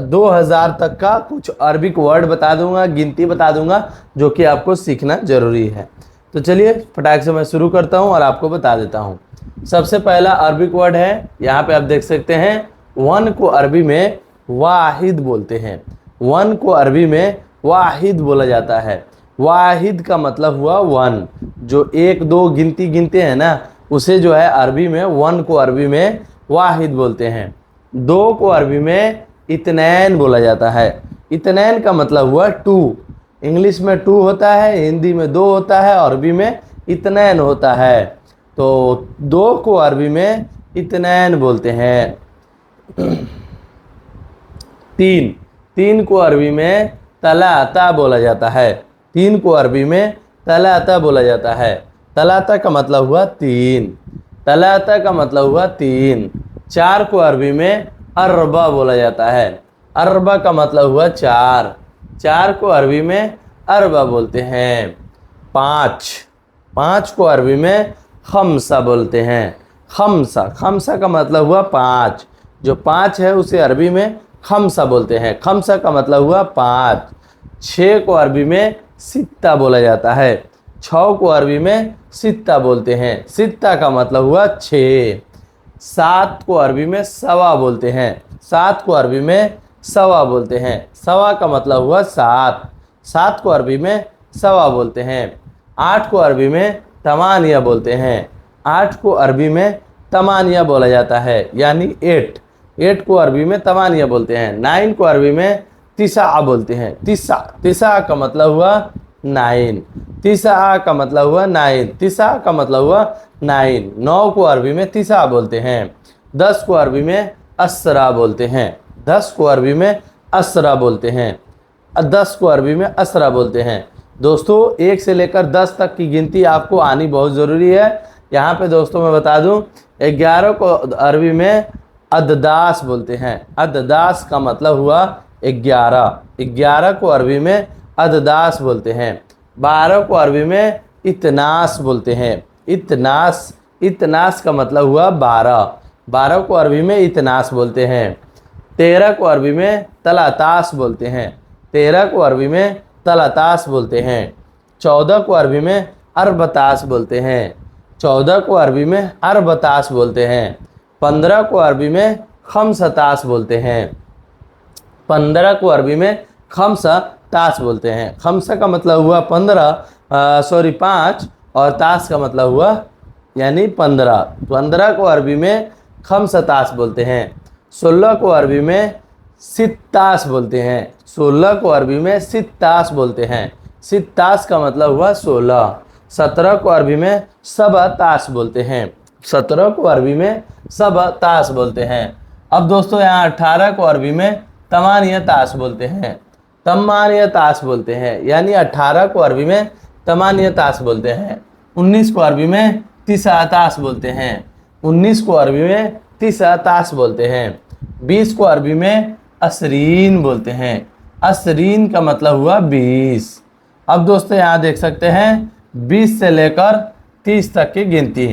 2000 तक का कुछ अरबिक वर्ड बता दूंगा, गिनती बता दूंगा जो कि आपको सीखना ज़रूरी है। तो चलिए फटाक से मैं शुरू करता हूं और आपको बता देता हूं। सबसे पहला अरबिक वर्ड है, यहाँ पे आप देख सकते हैं। वन को अरबी में वाहिद बोलते हैं। वन को अरबी में वाहिद बोला जाता है। वाहिद का मतलब हुआ वन। जो 1 2 गिनती गिनते हैं ना उसे जो है अरबी में वन को अरबी में वाहिद बोलते हैं। 2 को अरबी में इतनैन बोला जाता है। इतनैन का मतलब हुआ 2। इंग्लिश में 2 होता है, हिंदी में 2 होता है, अरबी में इतनैन होता है। तो 2 को अरबी में इतनैन बोलते हैं। तीन। तीन को अरबी में तलाता बोला जाता है। तीन को अरबी में तलाता बोला जाता है। तलाता का मतलब हुआ तीन। तलाता का मतलब हुआ तीन। चार को अरबी में अरबा बोला जाता है। अरबा का मतलब हुआ चार। चार को अरबी में अरबा बोलते हैं। पाँच। पाँच को अरबी में खमसा बोलते हैं। खमसा। खमसा का मतलब हुआ पाँच। जो पाँच है उसे अरबी में खमसा बोलते हैं। खमसा का मतलब हुआ पाँच। छः को अरबी में सित्ता बोला जाता है। छः को अरबी में सित्ता बोलते हैं। सित्ता का मतलब हुआ छः। सात को अरबी में सवा बोलते हैं। सात को अरबी में सवा बोलते हैं। सवा का मतलब हुआ सात। सात को अरबी में सवा बोलते हैं। आठ को अरबी में तमानिया बोलते हैं। आठ को अरबी में तमानिया बोला जाता है, यानी एट। एट को अरबी में तमानिया बोलते हैं। नाइन को अरबी में तिसा बोलते हैं। तिसा। तिसा का मतलब हुआ नाइन। तिसा का मतलब हुआ नाइन। तिसा का मतलब हुआ नाइन। नौ को अरबी में तिसा बोलते हैं। दस को अरबी में असरा बोलते हैं। दस को अरबी में असरा बोलते हैं। 10 को अरबी में असरा बोलते हैं। दोस्तों 1 से लेकर 10 तक की गिनती आपको आनी बहुत ज़रूरी है। यहाँ पे दोस्तों मैं बता दूँ 11 को अरबी में अददास बोलते हैं। अददास का मतलब हुआ 11। 11 को अरबी में अददास बोलते हैं। 12 को अरबी में इतनास बोलते हैं। इतनास। इतनास का मतलब हुआ 12। 12 को अरबी में इतनास बोलते हैं। 13 को अरबी में तलातास बोलते हैं। 13 को अरबी में तलातास बोलते हैं। 14 को अरबी में अरबतास बोलते हैं। 14 को अरबी में अरबतास बोलते हैं। 15 को अरबी में खमसतास बोलते हैं। 15 को अरबी में खमसतास बोलते हैं। खमसा का मतलब हुआ 5 और तास का मतलब हुआ यानी 15। 15 को अरबी में खमसतास बोलते हैं। 16 को अरबी में सित्तास बोलते हैं। 16 को अरबी में सित्तास बोलते हैं। सित्तास का मतलब हुआ 16। 17 को अरबी में सबतास बोलते हैं। 17 को अरबी में सबतास बोलते हैं। अब दोस्तों यहाँ 18 को अरबी में तमानियतास बोलते हैं। तमानियतास बोलते हैं, यानी 18 को अरबी में तमानियतास बोलते हैं। 19 को अरबी में तिसातास बोलते हैं। 19 को अरबी में तिसातास बोलते हैं। 20 को अरबी में असरीन बोलते हैं। असरीन का मतलब हुआ 20। अब दोस्तों यहाँ देख सकते हैं 20 से लेकर 30 तक की गिनती।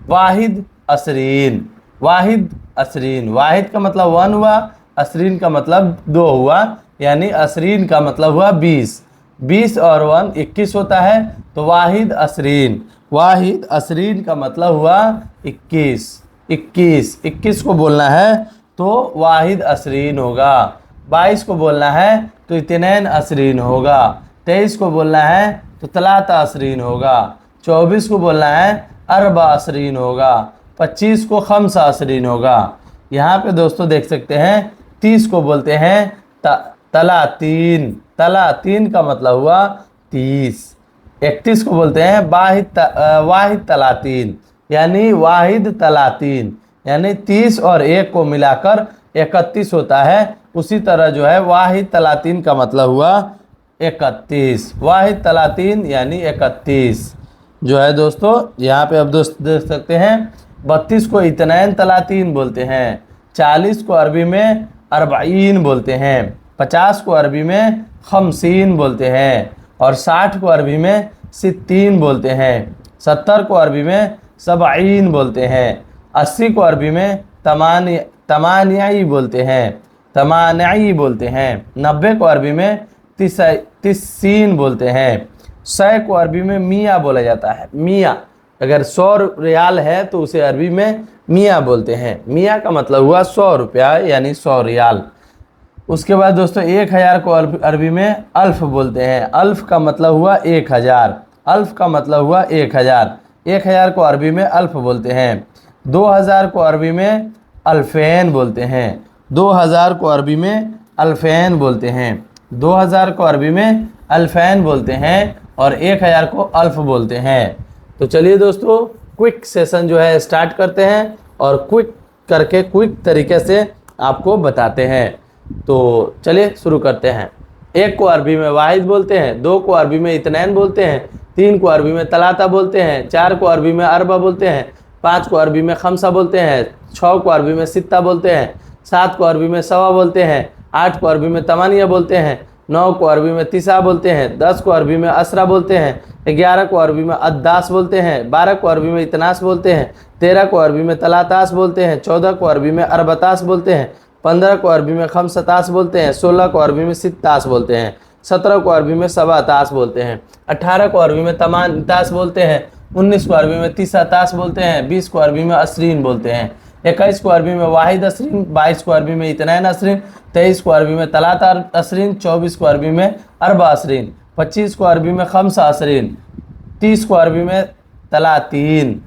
वाहिद असरीन। वाहिद असरीन। वाहिद का मतलब 1 हुआ, असरीन का मतलब 2 हुआ, यानी असरीन का मतलब हुआ 20। 20 और 1 21 होता है, तो वाहिद असरीन। वाहिद असरीन का मतलब हुआ 21। 21 को बोलना है तो वाहिद असरीन होगा। 22 को बोलना है तो इतनैन असरीन होगा। 23 को बोलना है तो तलाता असरीन होगा। 24 को बोलना है अरबा असरीन होगा। 25 को खमसा असरीन होगा। यहाँ पे दोस्तों देख सकते हैं 30 को बोलते हैं तलातीन। तलातीन का मतलब हुआ 30। 31 को बोलते हैं वाहिद तलातीन, यानी वाहिद तलातीन, यानी 30 और 1 को मिलाकर 31 होता है। उसी तरह जो है वाहिद तलातीन का मतलब हुआ 31। वाहिद तलातीन यानी 31 जो है दोस्तों। यहाँ पे अब दोस्त देख सकते हैं 32 को इतनैन तलातीन बोलते हैं। 40 को अरबी में अरबाईन बोलते हैं। 50 को अरबी में खमसीन बोलते हैं। और 60 को अरबी में सित्तीन बोलते हैं। 70 को अरबी में सबईन बोलते हैं। 80 को अरबी में तमानियाई बोलते हैं। तमानियाई बोलते हैं। 90 को अरबी में तिस्सीन बोलते हैं। 100 को अरबी में मियाँ बोला जाता है। मियाँ, अगर 100 रियाल है तो उसे अरबी में मियाँ बोलते हैं। मियाँ का मतलब हुआ 100 रुपया, यानी 100 रियाल। उसके बाद दोस्तों 1000 को अरबी में अल्फ बोलते हैं। अल्फ का मतलब हुआ 1000। अल्फ का मतलब हुआ 1000। 1000 को अरबी में अल्फ बोलते हैं। 2000 को अरबी में अल्फैन बोलते हैं। 2000 को अरबी में अल्फैन बोलते हैं। 2000 को अरबी में अल्फैन बोलते हैं और 1000 को अल्फ बोलते हैं। तो चलिए दोस्तों क्विक सेशन जो है स्टार्ट करते हैं और क्विक तरीके से आपको बताते हैं। तो चलिए शुरू करते हैं। एक को अरबी में वाहिद बोलते हैं, दो को अरबी में इतनैन बोलते हैं, तीन को अरबी में तलाता बोलते हैं, चार को अरबी में अरबा बोलते हैं, पाँच को अरबी में खमसा बोलते हैं, छः को अरबी में सित्ता बोलते हैं, सात को अरबी में सवा बोलते हैं, आठ को अरबी में तमानिया बोलते हैं, नौ को अरबी में तिसा बोलते हैं, 10 को अरबी में असरा बोलते हैं, 11 को अरबी में अद्दास बोलते हैं, 12 को अरबी में इतनास बोलते हैं, 13 को अरबी में तलातास बोलते हैं, 14 को अरबी में अरबतास बोलते हैं, 15 को अरबी में खमसतास बोलते हैं, 16 को अरबी में सित्तास बोलते हैं, 17 को अरबी में सबातास बोलते हैं, 18 को अरबी में तमानतास बोलते हैं, 19 को अरबी में तिसातास बोलते हैं, 20 को अरबी में असरीन बोलते हैं, 21 को अरबी में वाहिद असरीन, 22 को अरबी में इतनैन असरीन, 23 को अरबी में तलाता असरीन, 24 को अरबी में अरबा असरीन, 25 को अरबी में खमसा असरीन, 30 को अरबी में तलातीन,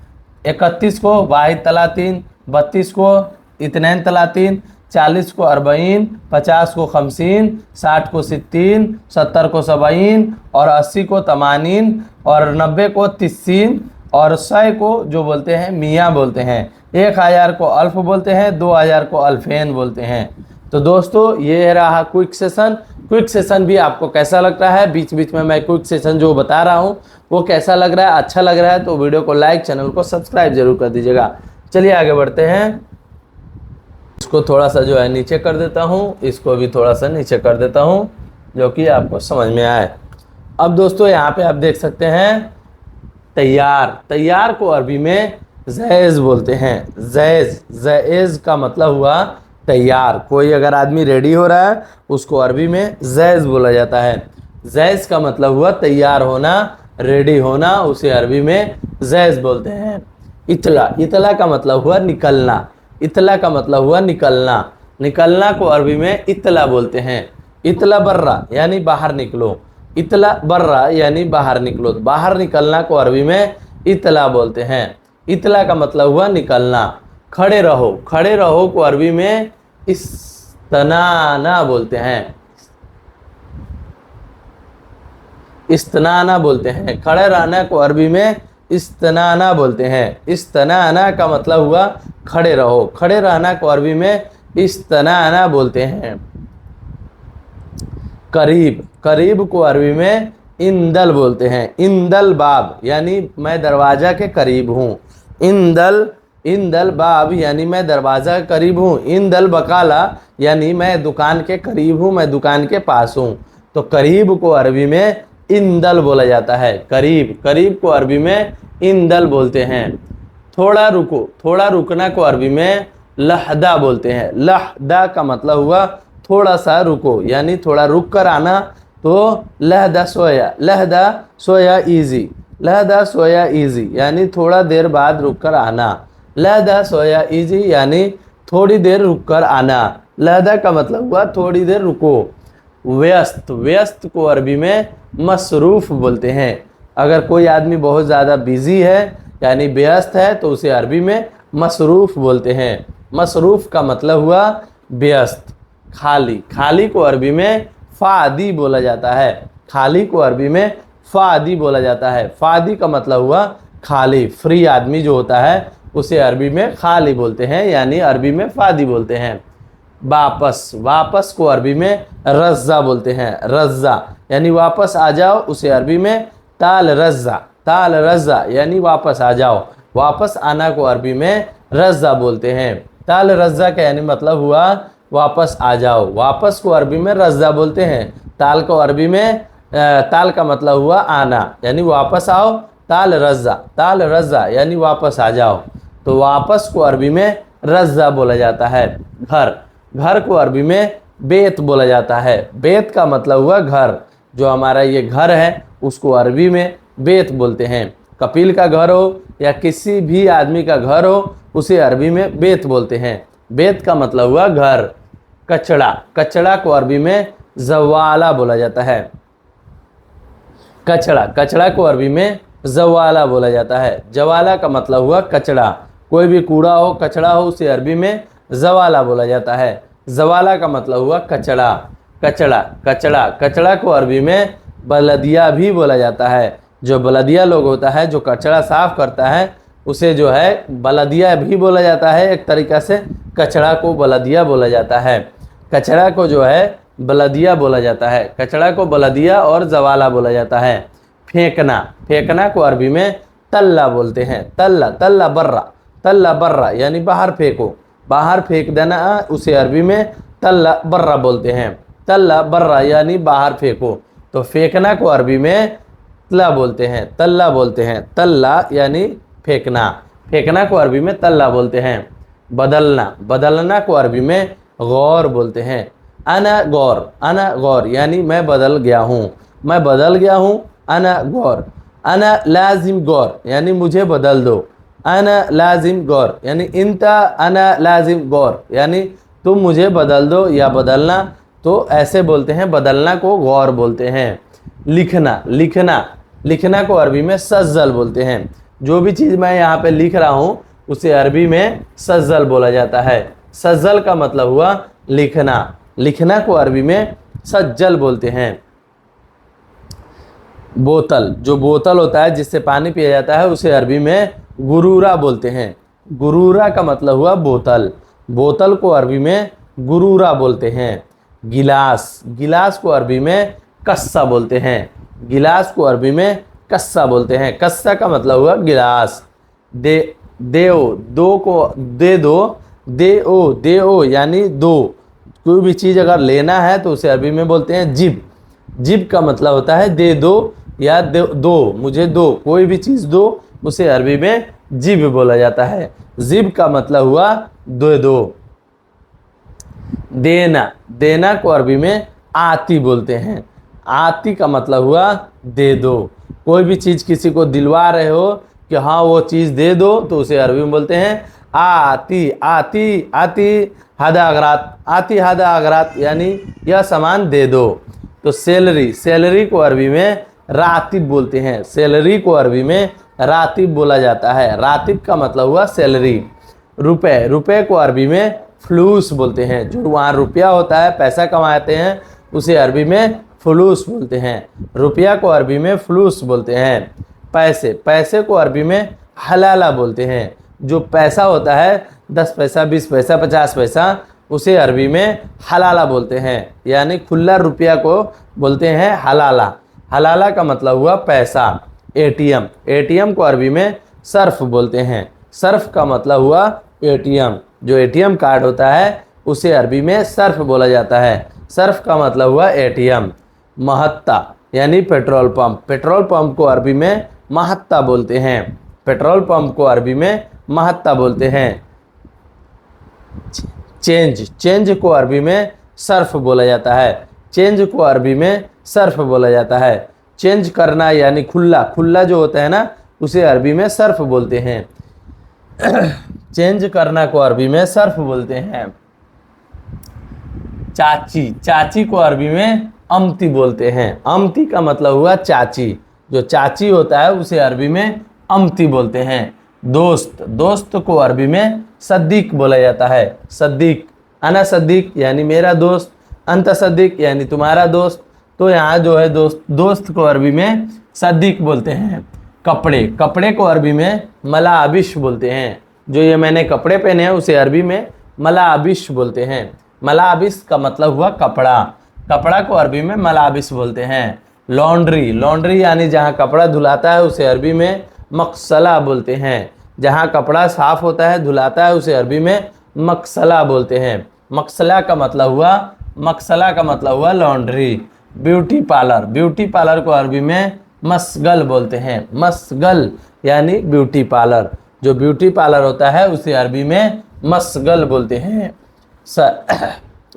31 को वाहिद तलातीन, 32 को इतनैन तलातीन, 40 को अरबईन, 50 को खमसीन, 60 को सित्तीन, 70 को सबईन और 80 को तमानीन और 90 को तिस्सीन और 100 को जो बोलते हैं मियाँ बोलते हैं, 1000 को अल्फ बोलते हैं, 2000 को अल्फेन बोलते हैं। तो दोस्तों ये रहा क्विक सेशन। क्विक सेशन भी आपको कैसा लग रहा है, बीच बीच में मैं क्विक सेशन जो बता रहा हूँ वो कैसा लग रहा है, अच्छा लग रहा है तो वीडियो को लाइक, चैनल को सब्सक्राइब जरूर कर दीजिएगा। चलिए आगे बढ़ते हैं। इसको थोड़ा सा जो है नीचे कर देता हूँ, इसको भी थोड़ा सा नीचे कर देता हूँ जो कि आपको समझ में आए। अब दोस्तों यहाँ पे आप देख सकते हैं तैयार। तैयार को अरबी में जैज़ बोलते हैं। जैज़, जैज़ का मतलब हुआ तैयार। कोई अगर आदमी रेडी हो रहा है उसको अरबी में जैज़ बोला जाता है। जैज़ का मतलब हुआ तैयार होना, रेडी होना, उसे अरबी में जैज़ बोलते हैं। इतला, इतला का मतलब हुआ निकलना। इतला का मतलब हुआ निकलना। निकलना को अरबी में इतला बोलते हैं। इतला बर्रा यानी बाहर निकलो। इतला बर्रा यानी बाहर निकलो। बाहर निकलना को अरबी में इतला बोलते हैं। इतला का मतलब हुआ निकलना। खड़े रहो, खड़े रहो को अरबी में इस्तनाना बोलते हैं। इस्तनाना बोलते हैं। खड़े रहना को अरबी में इस्तनाना बोलते हैं। इस्तनाना का मतलब हुआ खड़े रहो। खड़े रहना को अरबी में इस्तनाना बोलते हैं। करीब, करीब को अरबी में इंदल बोलते हैं। इंदल बाब यानी मैं दरवाजा के करीब हूँ। इंदल, इंदल बाब यानी मैं दरवाजा के करीब हूँ। इंदल बकाला यानी मैं दुकान के करीब हूँ, मैं दुकान के पास हूँ। तो करीब को अरबी में इंदल बोला जाता है। करीब, करीब को अरबी में इंदल बोलते हैं। थोड़ा रुको, थोड़ा रुकना को अरबी में लहदा बोलते हैं। लहदा का मतलब हुआ थोड़ा सा रुको यानी थोड़ा रुक कर आना। तो लहदा सोया, लहदा सोया इजी, लहदा सोया इजी यानी थोड़ा देर बाद रुक कर आना। लहदा सोया इजी यानी थोड़ी देर रुक कर आना। लहदा का मतलब हुआ थोड़ी देर रुको। व्यस्त, व्यस्त को अरबी में मसरूफ़ बोलते हैं। अगर कोई आदमी बहुत ज़्यादा बिजी है यानी व्यस्त है तो उसे अरबी में मसरूफ़ बोलते हैं। मसरूफ़ का मतलब हुआ व्यस्त। खाली, खाली को अरबी में फ़ादी बोला जाता है। खाली को अरबी में फ़ादी बोला जाता है। फ़ादी का मतलब हुआ खाली, फ्री आदमी जो होता है उसे अरबी में खाली बोलते हैं यानी अरबी में फ़ादी बोलते हैं। वापस, वापस को अरबी में रज़्ज़ा बोलते हैं। रज़्ज़ा यानी वापस आ जाओ, उसे अरबी में ताल रज़्ज़ा, ताल रज़्ज़ा यानी वापस आ जाओ। वापस आना को अरबी में रज़्ज़ा बोलते हैं। ताल रज़्ज़ा का यानी मतलब हुआ वापस आ जाओ। वापस को अरबी में रज़्ज़ा बोलते हैं। ताल को अरबी में ताल का मतलब हुआ आना यानी वापस आओ। ताल रज़्ज़ा, ताल रज़्ज़ा यानी वापस आ जाओ। तो वापस को अरबी में रज़्ज़ा बोला जाता है। घर, घर को अरबी में बेत बोला जाता है। बेत का मतलब हुआ घर। जो हमारा ये घर है उसको अरबी में बेत बोलते हैं। कपिल का घर हो या किसी भी आदमी का घर हो उसे अरबी में बेत बोलते हैं। बेत का मतलब हुआ घर। कचड़ा, कचड़ा को अरबी में जवाला बोला जाता है। कचड़ा, कचड़ा को अरबी में जवाला बोला जाता है। जवाला का मतलब हुआ कचड़ा। कोई भी कूड़ा हो, कचड़ा हो, उसे अरबी में जवाला बोला जाता है। जवाला का मतलब हुआ कचड़ा। कचड़ा, कचड़ा, कचड़ा को अरबी में बलदिया भी बोला जाता है। जो बलदिया लोग होता है, जो कचड़ा साफ करता है, उसे जो है बलदिया भी बोला जाता है। एक तरीक़ा से कचड़ा को बलदिया बोला जाता है। कचड़ा को जो है बलदिया बोला जाता है, कचड़ा को बलदिया और जवाला बोला जाता है। फेंकना, फेंकना को अरबी में तल्ला बोलते हैं, तल्ला, तल्ला बर्रा, तल्ला बर्रा यानी बाहर फेंको, बाहर फेंक देना, उसे अरबी में तल्ला बर्रा बोलते हैं। तल्ला बर्रा यानी बाहर फेंको। तो फेंकना को अरबी में तल्ला बोलते हैं, तल्ला बोलते हैं। तल्ला यानी फेंकना, फेंकना को अरबी में तल्ला बोलते हैं। बदलना, बदलना को अरबी में गौर बोलते हैं। अना गौर, अना गौर यानी मैं बदल गया हूँ, मैं बदल गया हूँ। अना गौर। अना लाजिम गौर यानी मुझे बदल दो। अना लाजिम गौर यानी इंता अना लाजिम गौर यानी तुम मुझे बदल दो या बदलना, तो ऐसे बोलते हैं। बदलना को गौर बोलते हैं। लिखना, लिखना, लिखना को अरबी में सज्जल बोलते हैं। जो भी चीज़ मैं यहाँ पे लिख रहा हूँ उसे अरबी में सज्जल बोला जाता है। सज्जल का मतलब हुआ लिखना, लिखना को अरबी में सज्जल बोलते हैं। बोतल, जो बोतल होता है जिससे पानी पिया जाता है उसे अरबी में गुरूरा बोलते हैं। गुरूरा का मतलब हुआ बोतल, बोतल को अरबी में गुरूरा बोलते हैं। गिलास, गिलास को अरबी में कस्सा बोलते हैं। गिलास को अरबी में कस्सा बोलते हैं। कस्सा का मतलब हुआ गिलास। देओ, दो को दे दो, देओ, देओ यानी दो। कोई भी चीज़ अगर लेना है तो उसे अरबी में बोलते हैं जिब। जिब का मतलब होता है दे दो या दो, मुझे दो, कोई भी चीज़ दो, उसे अरबी में जिब बोला जाता है। जिब का मतलब हुआ दे दो। देना, देना को अरबी में आती बोलते हैं। आती का मतलब हुआ दे दो। कोई भी चीज़ किसी को दिलवा रहे हो कि हाँ वो चीज़ दे दो, तो उसे अरबी में बोलते हैं आती। आती, आती हदा अगरात, आती हदा अगरात यानी यह सामान दे दो। तो सैलरी, सैलरी को अरबी में रातिब बोलते हैं। सैलरी को अरबी में रातिब बोला जाता है। रातिब का मतलब हुआ सैलरी। रुपए, रुपए को अरबी में फ्लूस बोलते हैं। जो वहाँ रुपया होता है, पैसा कमाते हैं, उसे अरबी में फ्लूस बोलते हैं। रुपया को अरबी में फ्लूस बोलते हैं। पैसे, पैसे को अरबी में हलाला बोलते हैं। जो पैसा होता है 10 पैसा, 20 पैसा, 50 पैसा, उसे अरबी में हलाला बोलते हैं। यानी खुला रुपया को बोलते हैं हलाला। हलाला का मतलब हुआ पैसा। एटीएम, एटीएम को अरबी में सर्फ बोलते हैं। सर्फ का मतलब हुआ एटीएम। जो एटीएम कार्ड होता है उसे अरबी में सर्फ बोला जाता है। सर्फ का मतलब हुआ एटीएम। महत्ता यानी पेट्रोल पंप, पेट्रोल पंप को अरबी में महत्ता बोलते हैं। पेट्रोल पंप को अरबी में महत्ता बोलते हैं। चेंज, चेंज को अरबी में सर्फ बोला जाता है। चेंज को अरबी में सर्फ बोला जाता है। चेंज करना यानी खुला, खुला जो होता है ना, उसे अरबी में सर्फ बोलते हैं। चेंज करना को अरबी में सर्फ बोलते हैं। चाची, चाची को अरबी में अमती बोलते हैं। अमती का मतलब हुआ चाची। जो चाची होता है उसे अरबी में अमती बोलते हैं। दोस्त, दोस्त को अरबी में सद्दीक बोला जाता है। सद्दीक, अना सद्दीक यानी मेरा दोस्त, अंत सद्दीक यानी तुम्हारा दोस्त। तो यहाँ जो है दोस्त, दोस्त को अरबी में सद्दीक बोलते हैं। कपड़े, कपड़े को अरबी में मलाबिश बोलते हैं। जो ये मैंने कपड़े पहने हैं उसे अरबी में मलाबिश बोलते हैं। मलाबिश का मतलब हुआ कपड़ा। कपड़ा को अरबी में मलाबिश बोलते हैं। लॉन्ड्री, लॉन्ड्री यानी जहाँ कपड़ा धुलाता है उसे अरबी में मकसला बोलते हैं। जहाँ कपड़ा साफ होता है, धुलाता है, उसे अरबी में मकसला बोलते हैं। मकसला का मतलब हुआ, मकसला का मतलब हुआ laundry. Beauty parlour, beauty parlour को अरबी में मसगल बोलते हैं। मसगल यानी ब्यूटी पार्लर। जो ब्यूटी पार्लर होता है उसे अरबी में मसगल बोलते हैं।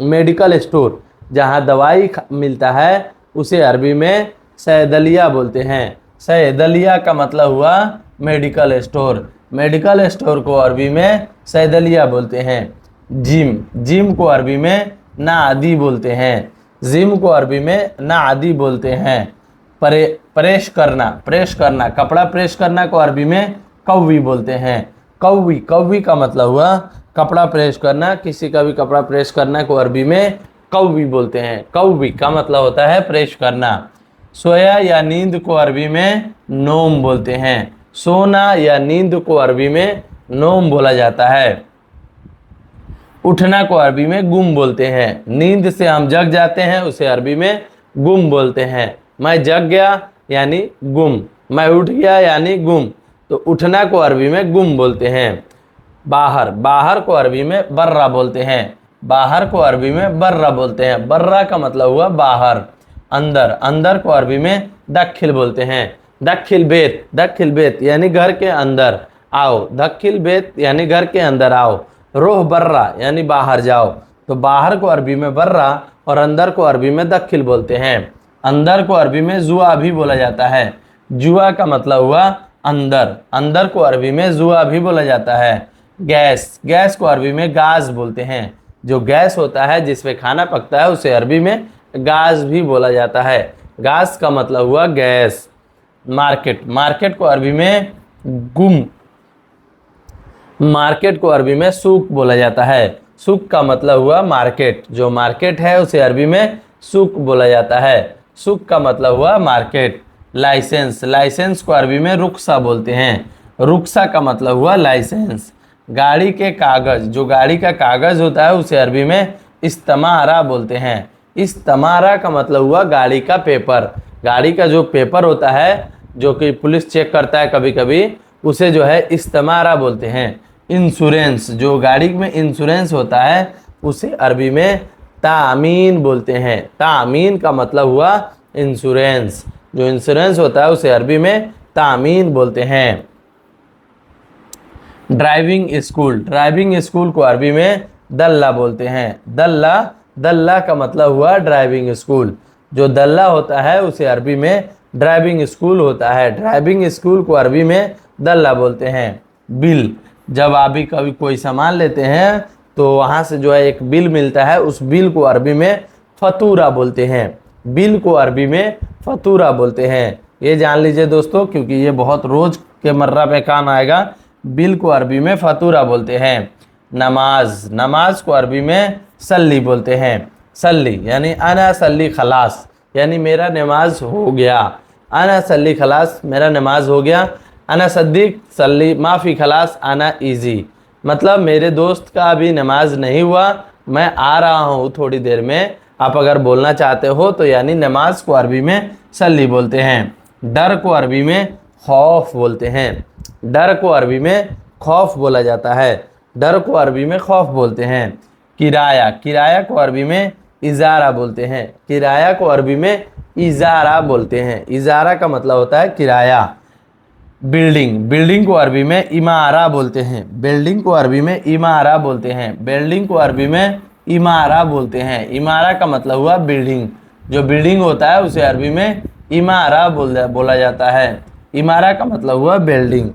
मेडिकल स्टोर, जहाँ दवाई मिलता है, उसे अरबी में सैदलिया बोलते हैं। सैदलिया का मतलब हुआ मेडिकल स्टोर। मेडिकल स्टोर को अरबी में सैदलिया बोलते हैं। जिम, जिम को अरबी में नादी बोलते हैं। जिम को अरबी में नादी बोलते हैं। प्रेस करना, प्रेस करना, कपड़ा प्रेस करना को अरबी में कौवी बोलते हैं। कौवी, कौवी का मतलब हुआ कपड़ा प्रेस करना। किसी का भी कपड़ा प्रेस करना को अरबी में कौवी बोलते हैं। कौवी का मतलब होता है प्रेस करना। सोया या नींद को अरबी में नोम बोलते हैं। सोना या नींद को अरबी में नोम बोला जाता है। उठना को अरबी में गुम बोलते हैं। नींद से हम जग जाते हैं, उसे अरबी में गुम बोलते हैं। मैं जग गया यानी गुम, मैं उठ गया यानी गुम। तो उठना को अरबी में गुम बोलते हैं। बाहर, बाहर को अरबी में बर्रा बोलते हैं। बाहर को अरबी में बर्रा बोलते हैं। बर्रा का मतलब हुआ बाहर। अंदर, अंदर को अरबी में दखिल बोलते हैं। दखिल बेत, दखिल बेत यानी घर के अंदर आओ। दखिल बेत यानी घर के अंदर आओ। रोह बर्रा यानी बाहर जाओ। तो बाहर को अरबी में बर्रा और अंदर को अरबी में दखिल बोलते हैं। अंदर को अरबी में जुआ भी बोला जाता है। जुआ का मतलब हुआ अंदर, अंदर को अरबी में जुआ भी बोला जाता है। गैस, गैस को अरबी में गाज बोलते हैं। जो गैस होता है जिसमें खाना पकता है उसे अरबी में गाज भी बोला जाता है। गाज का मतलब हुआ गैस। मार्केट, मार्केट को अरबी में गुम, मार्केट को अरबी में सूक बोला जाता है। सूक का मतलब हुआ मार्केट। जो मार्केट है उसे अरबी में सूक बोला जाता है। सूक का मतलब हुआ मार्केट। लाइसेंस, लाइसेंस को अरबी में रुख्सा बोलते हैं। रुख्सा का मतलब हुआ लाइसेंस। गाड़ी के कागज, जो गाड़ी का कागज होता है उसे अरबी में इस्तमारा बोलते हैं। इस्तमारा का मतलब हुआ गाड़ी का पेपर। गाड़ी का जो पेपर होता है जो कि पुलिस चेक करता है कभी कभी, उसे जो है इस्तमारा बोलते हैं। इंश्योरेंस, जो गाड़ी में इंश्योरेंस होता है उसे अरबी में तामीन बोलते हैं। तामीन का मतलब हुआ इंश्योरेंस। जो इंश्योरेंस होता है उसे अरबी में तामीन बोलते हैं। ड्राइविंग स्कूल, ड्राइविंग स्कूल को अरबी में दल्ला बोलते हैं। दल्ला, दल्ला का मतलब हुआ ड्राइविंग स्कूल। जो दल्ला होता है उसे अरबी में ड्राइविंग स्कूल होता है। ड्राइविंग स्कूल को अरबी में दल्ला बोलते हैं। बिल, जब आप भी कभी कोई सामान लेते हैं तो वहाँ से जो है एक बिल मिलता है, उस बिल को अरबी में फतूरा बोलते हैं। बिल को अरबी में फतूरा बोलते हैं। ये जान लीजिए दोस्तों, क्योंकि ये बहुत रोज के मर्रा पे काम आएगा। बिल को अरबी में फतूरा बोलते हैं। नमाज, नमाज को अरबी में सल्ली बोलते हैं। सल्ली यानी अना सल्ली खलास, यानी मेरा नमाज हो गया। अना सल्ली खलास, मेरा नमाज हो गया। अना सद्दीक सल्ली माफ़ी खलास आना इजी, मतलब मेरे दोस्त का अभी नमाज नहीं हुआ, मैं आ रहा हूँ थोड़ी देर में। आप अगर बोलना चाहते हो तो यानी नमाज को अरबी में सल्ली बोलते हैं। डर को अरबी में खौफ बोलते हैं। डर को अरबी में खौफ बोला जाता है। डर को अरबी में खौफ बोलते हैं। किराया, किराया को अरबी में इजारा बोलते हैं। किराया को अरबी में इजारा बोलते हैं। इजारा का मतलब होता है किराया। बिल्डिंग, बिल्डिंग को अरबी में इमारा बोलते हैं। बिल्डिंग को अरबी में इमारा बोलते हैं। बिल्डिंग को अरबी में इमारा बोलते हैं। इमारा का मतलब हुआ बिल्डिंग। जो बिल्डिंग होता है उसे अरबी में इमारा बोला जाता है। इमारा का मतलब हुआ बिल्डिंग।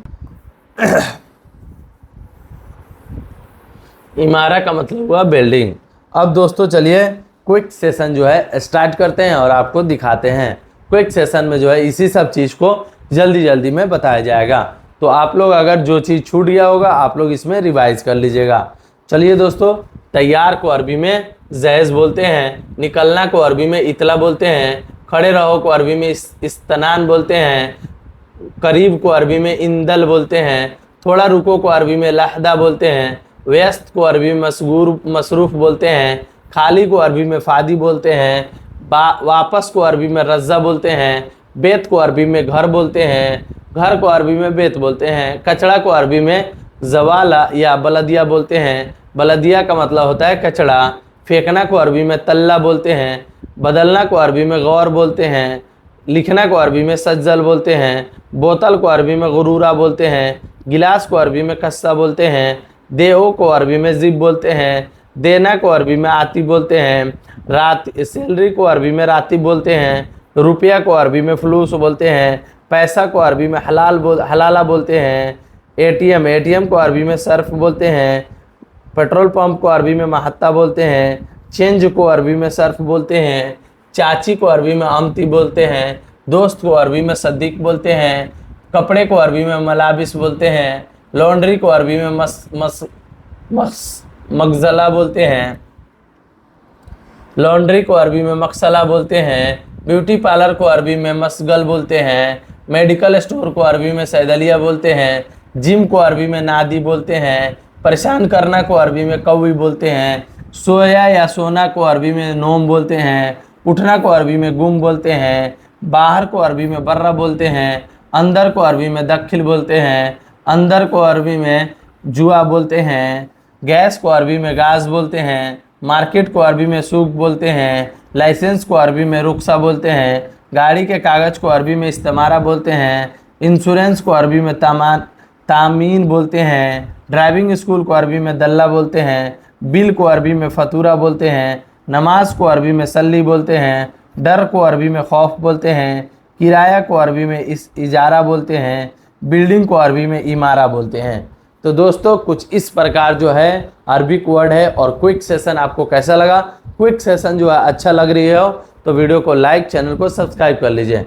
इमारा का मतलब हुआ बिल्डिंग। अब दोस्तों चलिए क्विक सेशन जो है स्टार्ट करते हैं और आपको दिखाते हैं। क्विक सेशन में जो है इसी सब चीज़ को जल्दी जल्दी में बताया जाएगा। तो आप लोग अगर जो चीज़ छूट गया होगा आप लोग इसमें रिवाइज कर लीजिएगा। चलिए दोस्तों, तैयार को अरबी में जहेज बोलते हैं। निकलना को अरबी में इतला बोलते हैं। खड़े रहो को अरबी में इस्तनान बोलते हैं। करीब को अरबी में इंदल बोलते हैं। थोड़ा रुको को अरबी में लहदा बोलते हैं। व्यस्त को अरबी में मसरूफ़ बोलते हैं। खाली को अरबी में फ़ादी बोलते हैं। वापस को अरबी में रज़्ज़ा बोलते हैं। बेत को अरबी में घर बोलते हैं। घर को अरबी में बेत बोलते हैं। कचड़ा को अरबी में जवाला या बलदिया बोलते हैं। बलदिया का मतलब होता है कचड़ा। फेंकना को अरबी में तल्ला बोलते हैं। बदलना को अरबी में गौर बोलते हैं। लिखना को अरबी में सज्जल बोलते हैं। बोतल को अरबी में गुरूरा बोलते हैं। गिलास को अरबी में कस्सा बोलते हैं। देहो को अरबी में जिब बोलते हैं। देना को अरबी में आती बोलते हैं। रात सैलरी को अरबी में राती बोलते हैं। रुपया को अरबी में फलूस बोलते हैं। पैसा को अरबी में हलाला बोलते हैं। एटीएम, एटीएम को अरबी में सर्फ बोलते हैं। पेट्रोल पंप को अरबी में महत्ता बोलते हैं। चेंज को अरबी में सर्फ बोलते हैं। चाची को अरबी में अमती बोलते हैं। दोस्त को अरबी में सद्दीक बोलते हैं। कपड़े को अरबी में मलाबिस बोलते हैं। लॉन्ड्री को अरबी में मगजला बोलते हैं। लॉन्ड्री को अरबी में मकसला बोलते हैं। ब्यूटी पार्लर को अरबी में मसगल बोलते हैं। मेडिकल स्टोर को अरबी में सैदलिया बोलते हैं। जिम को अरबी में नादी बोलते हैं। परेशान करना को अरबी में कौवी बोलते हैं। सोया या सोना को अरबी में नोम बोलते हैं। उठना को अरबी में गुम बोलते हैं। बाहर को अरबी में बर्रा बोलते हैं। अंदर को अरबी में दखिल बोलते हैं। अंदर को अरबी में जुआ बोलते हैं। गैस को अरबी में गाज बोलते हैं। मार्केट को अरबी में सूक बोलते हैं। लाइसेंस को अरबी में रुख्सा बोलते हैं। गाड़ी के कागज़ को अरबी में इस्तेमारा बोलते हैं। इंश्योरेंस को अरबी में तामीन बोलते हैं। ड्राइविंग स्कूल को अरबी में दल्ला बोलते हैं। बिल को अरबी में फतूरा बोलते हैं। नमाज को अरबी में सल्ली बोलते हैं। डर को अरबी में खौफ बोलते हैं। किराया को अरबी में इजारा बोलते हैं। बिल्डिंग को अरबी में इमारा बोलते हैं। तो दोस्तों कुछ इस प्रकार जो है अरबिक वर्ड है। और क्विक सेशन आपको कैसा लगा? क्विक सेशन जो है अच्छा लग रही हो तो वीडियो को लाइक, चैनल को सब्सक्राइब कर लीजिए।